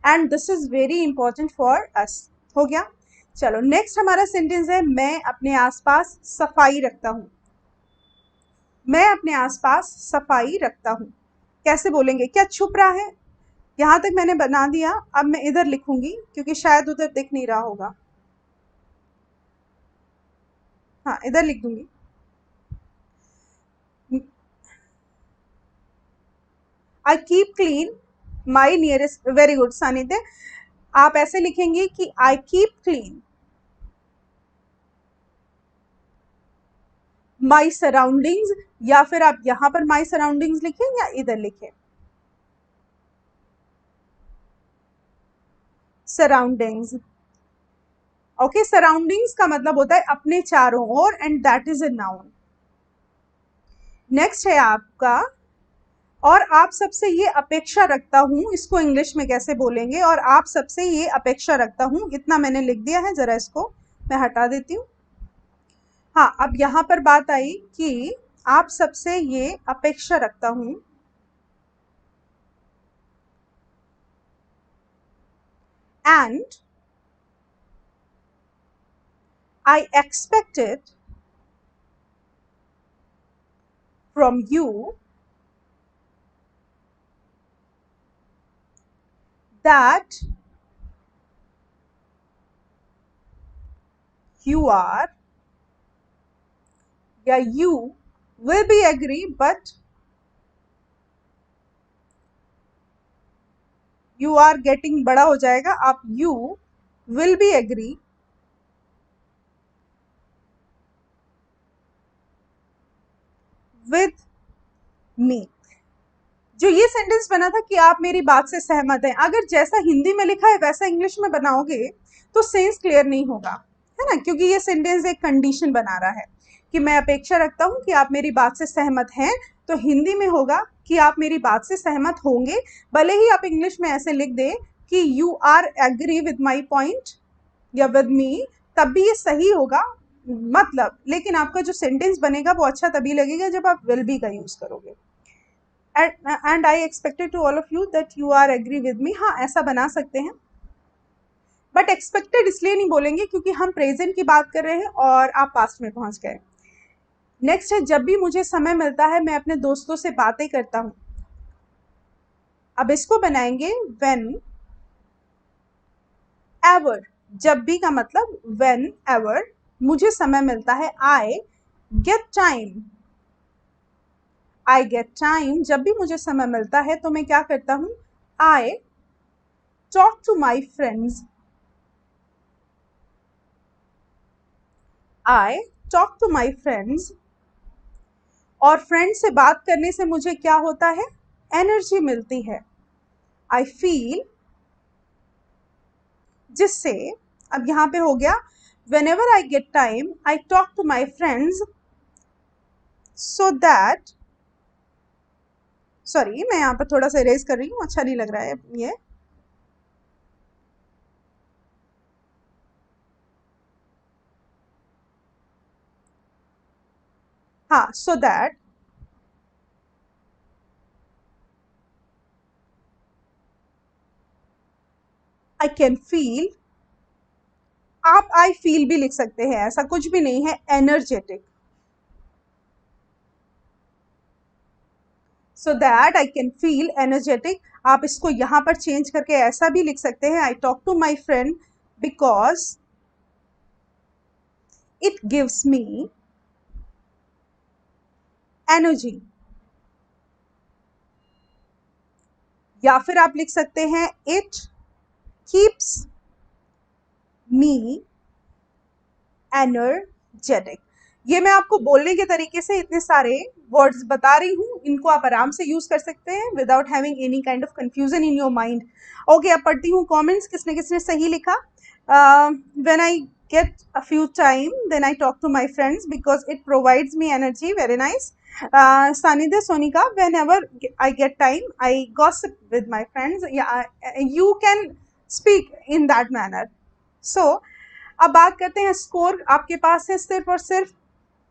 [SPEAKER 1] and this is very important for us. हो गया। चलो नेक्स्ट हमारा सेंटेंस है, मैं अपने आसपास सफाई रखता हूँ। मैं अपने आसपास सफाई रखता हूँ कैसे बोलेंगे? क्या छुप रहा है? यहाँ तक मैंने बना दिया। अब मैं इधर लिखूंगी क्योंकि शायद उधर दिख नहीं रहा होगा। हाँ, इधर लिख दूंगी। I keep clean my nearest, very good सानिध्य। आप ऐसे लिखेंगे कि I keep clean my surroundings, या फिर आप यहां पर माई सराउंडिंग्स लिखें या इधर लिखें सराउंडिंग्स। ओके, सराउंडिंग्स का मतलब होता है अपने चारों ओर, and that is a noun. Next है आपका, और आप सबसे ये अपेक्षा रखता हूं, इसको इंग्लिश में कैसे बोलेंगे, और आप सबसे ये अपेक्षा रखता हूं, इतना मैंने लिख दिया है, जरा इसको मैं हटा देती हूँ। हाँ, अब यहां पर बात आई कि आप सबसे ये अपेक्षा रखता हूं, and I expect it from you that you are, या you will be agree, but you are getting बड़ा हो जाएगा, आप you will be agree with me। जो ये सेंटेंस बना था कि आप मेरी बात से सहमत हैं, अगर जैसा हिंदी में लिखा है वैसा इंग्लिश में बनाओगे तो सेंस क्लियर नहीं होगा, है ना, क्योंकि ये सेंटेंस एक कंडीशन बना रहा है कि मैं अपेक्षा रखता हूं कि आप मेरी बात से सहमत हैं, तो हिंदी में होगा कि आप मेरी बात से सहमत होंगे। भले ही आप इंग्लिश में ऐसे लिख दें कि you are agree with my point या विद मी, तब भी ये सही होगा मतलब, लेकिन आपका जो सेंटेंस बनेगा वो अच्छा तभी लगेगा जब आप विल बी का यूज करोगे। And I expected to all of you that you are agree with me, हाँ ऐसा बना सकते हैं, बट एक्सपेक्टेड इसलिए नहीं बोलेंगे क्योंकि हम प्रेजेंट की बात कर रहे हैं और आप पास्ट में पहुंच गए। नेक्स्ट है, जब भी मुझे समय मिलता है मैं अपने दोस्तों से बातें करता हूं। अब इसको बनाएंगे व्हेन एवर, जब भी का मतलब व्हेन एवर मुझे समय मिलता है, आई गेट टाइम, आई गेट टाइम, जब भी मुझे समय मिलता है तो मैं क्या करता हूं, I talk to my friends, I talk to my friends, और फ्रेंड से बात करने से मुझे क्या होता है, एनर्जी मिलती है, आई फील, जिससे अब यहां पे हो गया whenever I get time I talk to my friends so that, sorry मैं यहाँ पर थोड़ा सा इरेज कर रही हूँ, अच्छा नहीं लग रहा है ये, हाँ, so that I can feel, आप आई फील भी लिख सकते हैं, ऐसा कुछ भी नहीं है, energetic, so that I can feel energetic. आप इसको यहां पर चेंज करके ऐसा भी लिख सकते हैं, I talk to my friend because it gives me energy, या फिर आप लिख सकते हैं इट कीप्स मी एनर्जेटिक। ये मैं आपको बोलने के तरीके से इतने सारे वर्ड्स बता रही हूँ, इनको आप आराम से यूज कर सकते हैं without having any kind of confusion in your mind. Okay, अब पढ़ती हूँ कमेंट्स, किसने किसने सही लिखा। When I get a few time then I talk to my friends because it provides me energy, very nice. Sanidhya Sonika, whenever I get time I gossip with my friends, yeah, you can speak in that manner. So अब बात करते हैं score, आपके पास है सिर्फ और सिर्फ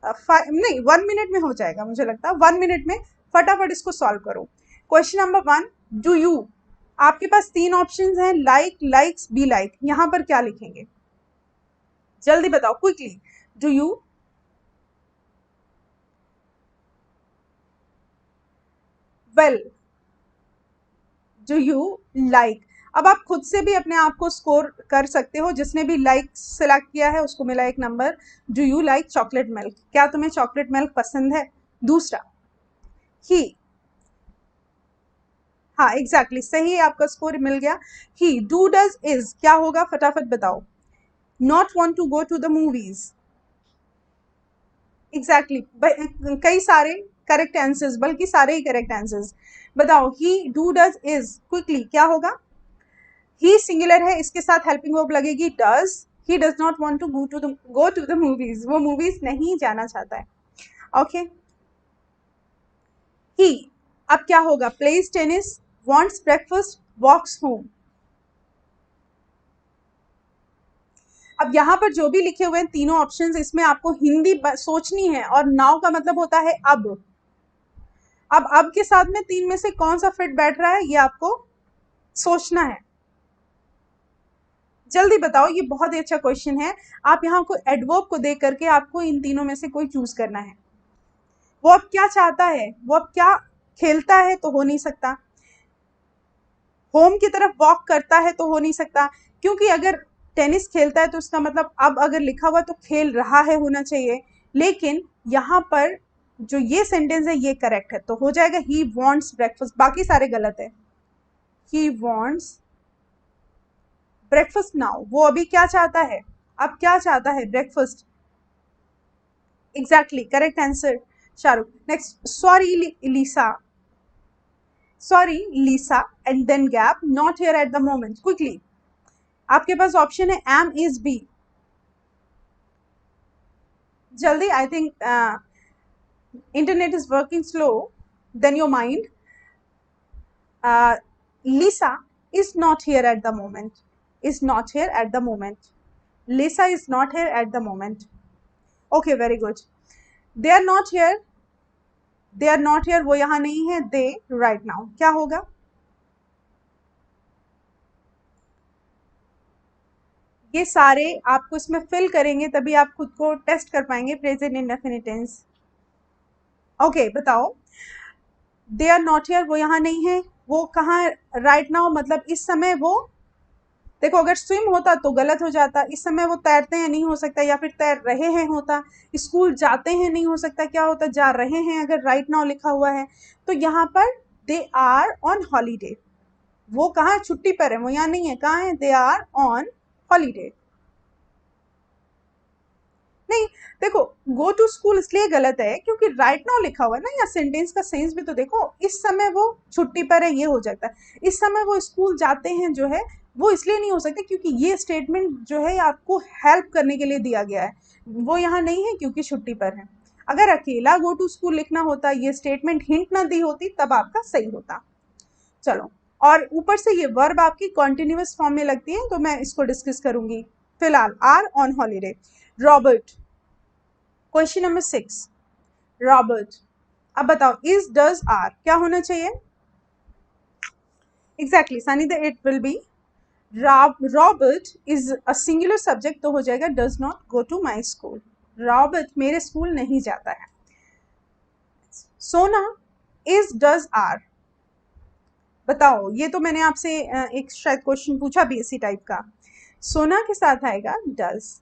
[SPEAKER 1] नहीं 1 मिनट में हो जाएगा मुझे लगता है, 1 मिनट में फटाफट इसको सॉल्व करो। क्वेश्चन नंबर 1, डू यू, आपके पास 3 ऑप्शंस हैं, लाइक, लाइक्स, बी लाइक, यहां पर क्या लिखेंगे, जल्दी बताओ quickly. Do you, well, do you like. अब आप खुद से भी अपने आप को स्कोर कर सकते हो, जिसने भी लाइक सिलेक्ट किया है उसको मिला एक number. Do you like chocolate milk, क्या तुम्हें चॉकलेट मिल्क पसंद है। दूसरा, ही, हाँ एग्जैक्टली सही, आपका स्कोर मिल गया। ही, डू डज इज क्या होगा फटाफट बताओ। Not want to go to the movies, exactly कई सारे करेक्ट आंसर्स, बल्कि सारे ही करेक्ट आंसर्स। बताओ, he, do does is, quickly क्या होगा। ही सिंगुलर है, इसके साथ हेल्पिंग वर्ब लगेगी does. He does not want to go to the movies, वो मूवीज नहीं जाना चाहता है। ओके, ही, अब क्या होगा, plays tennis, wants breakfast, walks home. अब यहाँ पर जो भी लिखे हुए हैं तीनों ऑप्शंस, इसमें आपको हिंदी सोचनी है, और नाउ का मतलब होता है अब। अब के साथ में तीन में से कौन सा फिट बैठ रहा है, ये आपको सोचना है। जल्दी बताओ, ये बहुत ही अच्छा क्वेश्चन है। आप यहाँ को एडवर्ब को देख करके आपको इन तीनों में से कोई चूज करना है। वो अब क्या चाहता है, वो अब क्या खेलता है, तो हो नहीं सकता। होम की तरफ वॉक करता है तो हो नहीं सकता, क्योंकि अगर टेनिस खेलता है तो उसका मतलब अब अगर लिखा हुआ तो खेल रहा है होना चाहिए। लेकिन यहाँ पर जो ये सेंटेंस है ये करेक्ट है, तो हो जाएगा ही वॉन्ट्स ब्रेकफास्ट, बाकी सारे गलत है। ही वॉन्ट्स ब्रेकफास्ट नाउ, वो अभी क्या चाहता है, अब क्या चाहता है, breakfast. Exactly correct answer Shahrukh. Next, sorry Lisa, sorry Lisa and then gap, not here at the moment, quickly. आपके पास ऑप्शन है एम, इज, बी। जल्दी, I think internet is working slow then your mind. Lisa is not here at the moment, is not here at the moment, Lisa is not here at the moment। Okay, very good। they are not here, they are not here, वो यहाँ नहीं है, they right now क्या होगा। ये सारे आपको इसमें फिल करेंगे तभी आप खुद को टेस्ट कर पाएंगे प्रेजेंट इंडेफिनिट टेंस। ओके बताओ, दे आर नॉट हियर, वो यहाँ नहीं है, वो कहाँ, राइट नाउ मतलब इस समय वो, देखो अगर स्विम होता तो गलत हो जाता, इस समय वो तैरते हैं नहीं हो सकता, या फिर तैर रहे हैं होता, स्कूल जाते हैं नहीं हो सकता, क्या होता, जा रहे हैं अगर राइट नाउ लिखा हुआ है। तो यहाँ पर दे आर ऑन हॉलीडे, वो कहाँ छुट्टी पर है, वो यहाँ नहीं है, कहाँ है, दे आर ऑन हॉलीडे। नहीं, देखो गो टू स्कूल इसलिए गलत है क्योंकि राइट नाउ लिखा हुआ है ना, या सेंटेंस का सेंस भी तो देखो, इस समय वो छुट्टी पर है ये हो जाता है, इस समय वो स्कूल जाते हैं जो है वो इसलिए नहीं हो सकता क्योंकि ये स्टेटमेंट जो है आपको हेल्प करने के लिए दिया गया है, वो यहाँ नहीं है क्योंकि छुट्टी पर है। अगर अकेला गो टू स्कूल लिखना होता, ये स्टेटमेंट हिंट ना दी होती, तब आपका सही होता। चलो, और ऊपर से ये वर्ब आपकी कॉन्टिन्यूअस फॉर्म में लगती है, तो मैं इसको डिस्कस करूंगी। फिलहाल are on holiday. Robert, question number 6, Robert. अब बताओ, इज, डज, आर क्या होना चाहिए। Exactly Sunny, the it will be Robert is a singular subject, तो हो जाएगा does not go to my school, Robert मेरे स्कूल नहीं जाता है। सोना, इज, डज, आर बताओ, ये तो मैंने आपसे एक शायद क्वेश्चन पूछा बीएससी टाइप का, सोना के साथ आएगा does.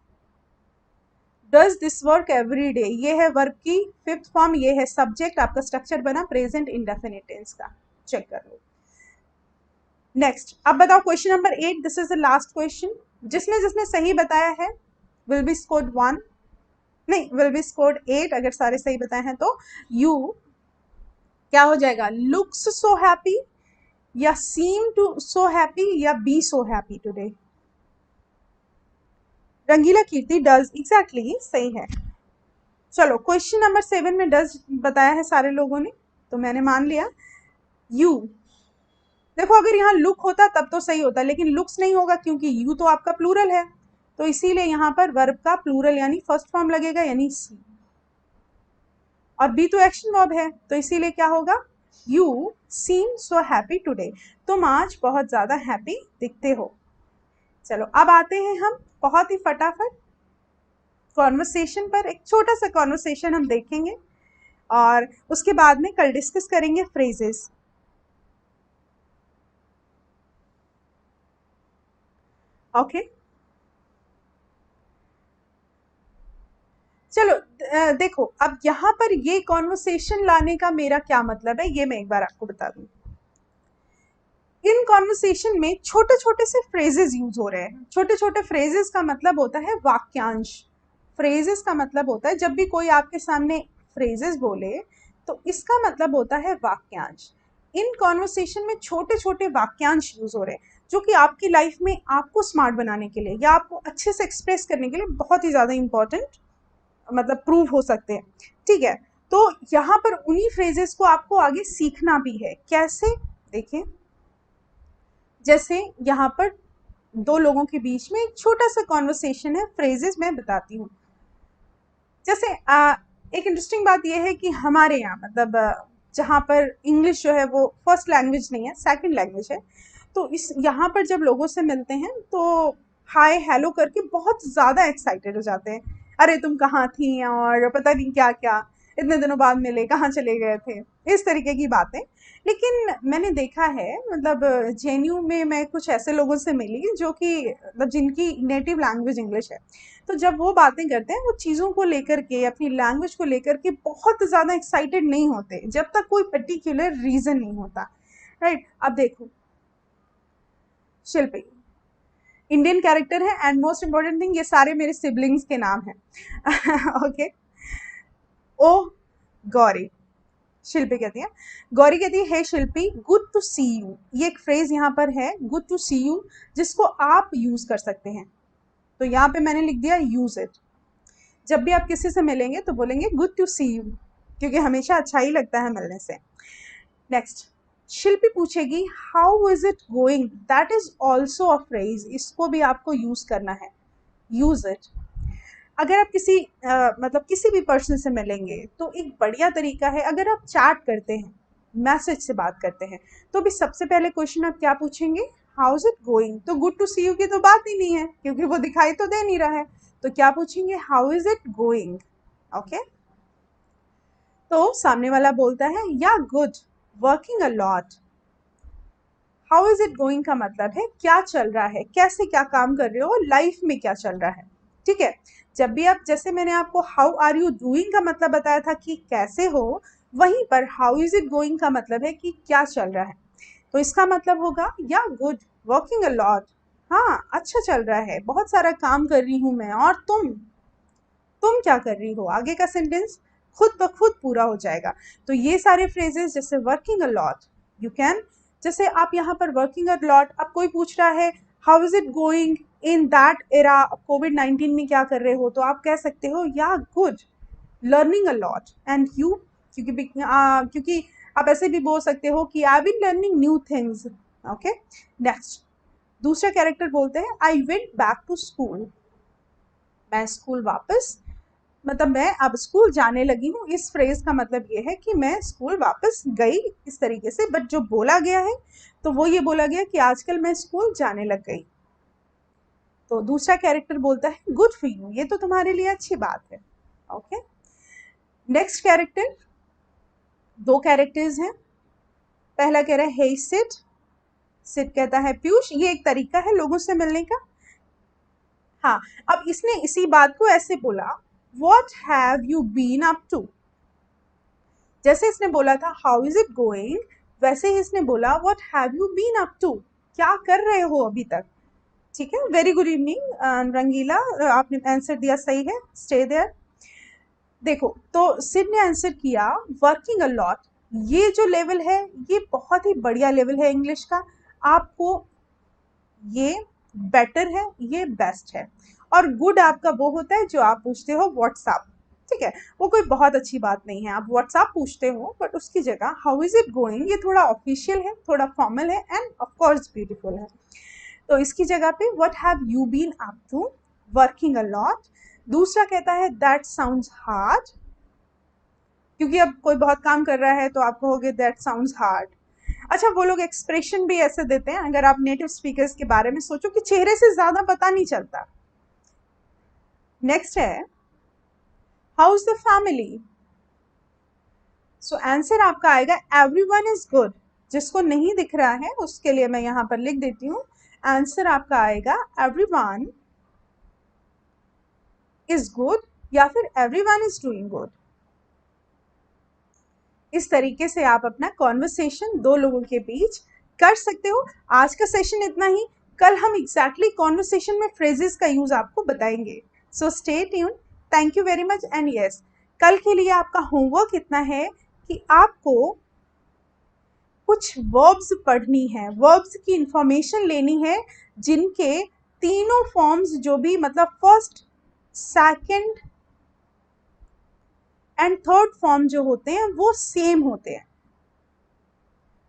[SPEAKER 1] Does this work every day, ये है वर्ब की फिफ्थ फॉर्म, ये है सब्जेक्ट, आपका स्ट्रक्चर बना प्रेजेंट इंडेफिनिट टेंस का, चेक कर लो। नेक्स्ट, अब बताओ question number 8, this is the last question. जिसने जिसने सही बताया है विल बी स्कोर्ड 1, नहीं विल बी स्कोर्ड 8, अगर सारे सही बताए हैं तो। यू क्या हो जाएगा, लुक्स सो हैप्पी, या सीम टू सो हैप्पी, या be so happy today. Rangeela Kirti does, exactly सही है। चलो, क्वेश्चन नंबर 7 में डज बताया है सारे लोगों ने, तो मैंने मान लिया। यू, देखो अगर यहाँ लुक होता तब तो सही होता, लेकिन लुक्स नहीं होगा क्योंकि यू तो आपका प्लूरल है, तो इसीलिए यहाँ पर वर्ब का प्लूरल यानी फर्स्ट फॉर्म लगेगा, यानी सी, और बी तो एक्शन वर्ब है, तो इसीलिए क्या होगा, you seem so happy today, तुम आज बहुत ज्यादा हैप्पी दिखते हो। चलो, अब आते हैं हम बहुत ही फटाफट कॉन्वर्सेशन पर, एक छोटा सा कॉन्वर्सेशन हम देखेंगे, और उसके बाद में कल डिस्कस करेंगे फ्रेजेस। ओके चलो देखो, अब यहाँ पर ये कॉन्वर्सेशन लाने का मेरा क्या मतलब है, ये मैं एक बार आपको बता दूं। इन कॉन्वर्सेशन में छोटे छोटे से फ्रेजेस यूज हो रहे हैं। छोटे छोटे फ्रेजेस का मतलब होता है वाक्यांश। फ्रेजेस का मतलब होता है जब भी कोई आपके सामने फ्रेजेस बोले तो इसका मतलब होता है वाक्यांश। इन कॉन्वर्सेशन में छोटे छोटे वाक्यांश यूज हो रहे हैं जो कि आपकी लाइफ में आपको स्मार्ट बनाने के लिए या आपको अच्छे से एक्सप्रेस करने के लिए बहुत ही ज़्यादा इंपॉर्टेंट मतलब प्रूव हो सकते हैं। ठीक है, तो यहाँ पर उन्हीं फ्रेजेस को आपको आगे सीखना भी है। कैसे, देखिए, जैसे यहाँ पर दो लोगों के बीच में एक छोटा सा कॉन्वर्सेशन है, फ्रेजेस मैं बताती हूँ। जैसे एक इंटरेस्टिंग बात यह है कि हमारे यहाँ मतलब जहाँ पर इंग्लिश जो है वो फर्स्ट लैंग्वेज नहीं है, सेकंड लैंग्वेज है, तो इस यहाँ पर जब लोगों से मिलते हैं तो हाय हेलो करके बहुत ज़्यादा एक्साइटेड हो जाते हैं। अरे तुम कहाँ थी और पता नहीं क्या क्या, इतने दिनों बाद मिले, कहाँ चले गए थे, इस तरीके की बातें। लेकिन मैंने देखा है मतलब जेएनयू में मैं कुछ ऐसे लोगों से मिली जो कि मतलब जिनकी नेटिव लैंग्वेज इंग्लिश है, तो जब वो बातें करते हैं वो चीज़ों को लेकर के, अपनी लैंग्वेज को लेकर के बहुत ज़्यादा एक्साइटेड नहीं होते जब तक कोई पर्टिकुलर रीज़न नहीं होता। राइट, अब देखो, शिल्पी इंडियन कैरेक्टर है एंड मोस्ट इंपॉर्टेंट थिंग ये सारे मेरे सिबलिंग्स के नाम हैं। ओके ओ गौरी, शिल्पी कहती है, गौरी कहती है हे शिल्पी गुड टू सी यू। ये एक फ्रेज यहाँ पर है गुड टू सी यू जिसको आप यूज कर सकते हैं, तो यहाँ पे मैंने लिख दिया यूज इट। जब भी आप किसी से मिलेंगे तो बोलेंगे गुड टू सी यू, क्योंकि हमेशा अच्छा ही लगता है मिलने से। नेक्स्ट, शिल्पी पूछेगी how is it going, that is also a phrase, इसको भी आपको यूज करना है, यूज इट। अगर आप किसी मतलब किसी भी पर्सन से मिलेंगे तो एक बढ़िया तरीका है, अगर आप चैट करते हैं, मैसेज से बात करते हैं, तो भी सबसे पहले क्वेश्चन आप क्या पूछेंगे, हाउ इज इट गोइंग। तो गुड टू सी यू की तो बात ही नहीं है क्योंकि वो दिखाई तो दे नहीं रहा है, तो क्या पूछेंगे, how is it going. Okay, तो सामने वाला बोलता है या good, working a lot. How is it going का मतलब है क्या चल रहा है, कैसे क्या काम कर रहे हो, लाइफ में क्या चल रहा है। ठीक है, जब भी आप, जैसे मैंने आपको हाउ आर यू डूइंग का मतलब बताया था कि कैसे हो, वहीं पर हाउ इज इट गोइंग का मतलब है कि क्या चल रहा है। तो इसका मतलब होगा या गुड, वर्किंग अ लॉट, हाँ अच्छा चल रहा है, बहुत सारा काम कर रही हूँ मैं, और तुम क्या कर रही हो, आगे का सेंटेंस खुद ब खुद पूरा हो जाएगा। तो ये सारे फ्रेजेस जैसे working a lot, you can, जैसे आप यहाँ पर वर्किंग अ लॉट, अब कोई पूछ रहा है how is it going in that era, कोविड-19 में क्या कर रहे हो, तो आप कह सकते हो या good, learning a lot, and you, क्योंकि आप ऐसे भी बोल सकते हो कि I been learning new things. Okay, next, दूसरा कैरेक्टर बोलते हैं I went back to school, मैं स्कूल वापस, मतलब मैं अब स्कूल जाने लगी हूँ। इस फ्रेज का मतलब ये है कि मैं स्कूल वापस गई, इस तरीके से, बट जो बोला गया है तो वो ये बोला गया कि आजकल मैं स्कूल जाने लग गई। तो दूसरा कैरेक्टर बोलता है गुड फॉर यू, ये तो तुम्हारे लिए अच्छी बात है। ओके, नेक्स्ट कैरेक्टर, दो कैरेक्टर्स हैं, पहला कह रहा है हे सिट, सिट कहता है पीयूष, ये एक तरीका है लोगों से मिलने का। हाँ, अब इसने इसी बात को ऐसे बोला, what have you been up to, जैसे इसने बोला था हाउ इज इट गोइंग, वैसे ही इसने बोला what have you been up to, क्या कर रहे हो अभी तक। ठीक है, वेरी गुड इवनिंग रंगीला, आपने आंसर दिया सही है, स्टे देयर। देखो, तो सिड ने आंसर किया वर्किंग अ लॉट, ये जो लेवल है ये बहुत ही बढ़िया लेवल है इंग्लिश का, आपको ये बेटर है, ये बेस्ट है। और गुड आपका वो होता है जो आप पूछते हो व्हाट्सअप, ठीक है, वो कोई बहुत अच्छी बात नहीं है, आप व्हाट्सअप पूछते हो, बट उसकी जगह हाउ इज इट गोइंग, ये थोड़ा ऑफिशियल है, थोड़ा फॉर्मल है, एंड ऑफ कोर्स ब्यूटीफुल है। तो इसकी जगह पे what have you been up to, working a lot. दूसरा कहता है दैट साउंड्स हार्ड, क्योंकि अब कोई बहुत काम कर रहा है तो आप कहोगे दैट साउंड्स हार्ड। अच्छा, वो लोग एक्सप्रेशन भी ऐसे देते हैं, अगर आप नेटिव स्पीकर्स के बारे में सोचो कि चेहरे से ज्यादा पता नहीं चलता। नेक्स्ट है how is the family, so answer आपका आएगा एवरीवन इज गुड, जिसको नहीं दिख रहा है उसके लिए मैं यहाँ पर लिख देती हूँ आंसर आपका आएगा एवरीवन इज गुड या फिर एवरीवन इज डूइंग गुड। इस तरीके से आप अपना कॉन्वर्सेशन दो लोगों के बीच कर सकते हो। आज का सेशन इतना ही। कल हम एग्जैक्टली कॉन्वर्सेशन में फ्रेजेस का यूज आपको बताएंगे। So stay tune. Thank you very much. And yes, कल के लिए आपका होमवर्क इतना है कि आपको कुछ वर्ब्स पढ़नी है, वर्ब्स की इंफॉर्मेशन लेनी है जिनके तीनों फॉर्म्स जो भी मतलब first, second and third form जो होते हैं वो सेम होते हैं।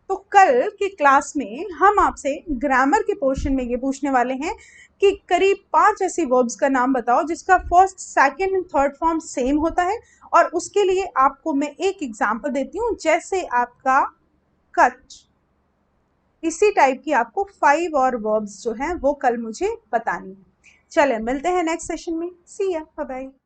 [SPEAKER 1] तो कल की क्लास में हम आपसे ग्रामर के पोर्शन में ये पूछने वाले हैं कि करीब 5 ऐसी वर्ब्स का नाम बताओ जिसका first, second and third form same होता है। और उसके लिए आपको मैं एक एग्जांपल देती हूँ, जैसे आपका कट। इसी टाइप की आपको 5 और वर्ब्स जो हैं वो कल मुझे बतानी है। चले मिलते हैं नेक्स्ट सेशन में। सी या, बाय बाय।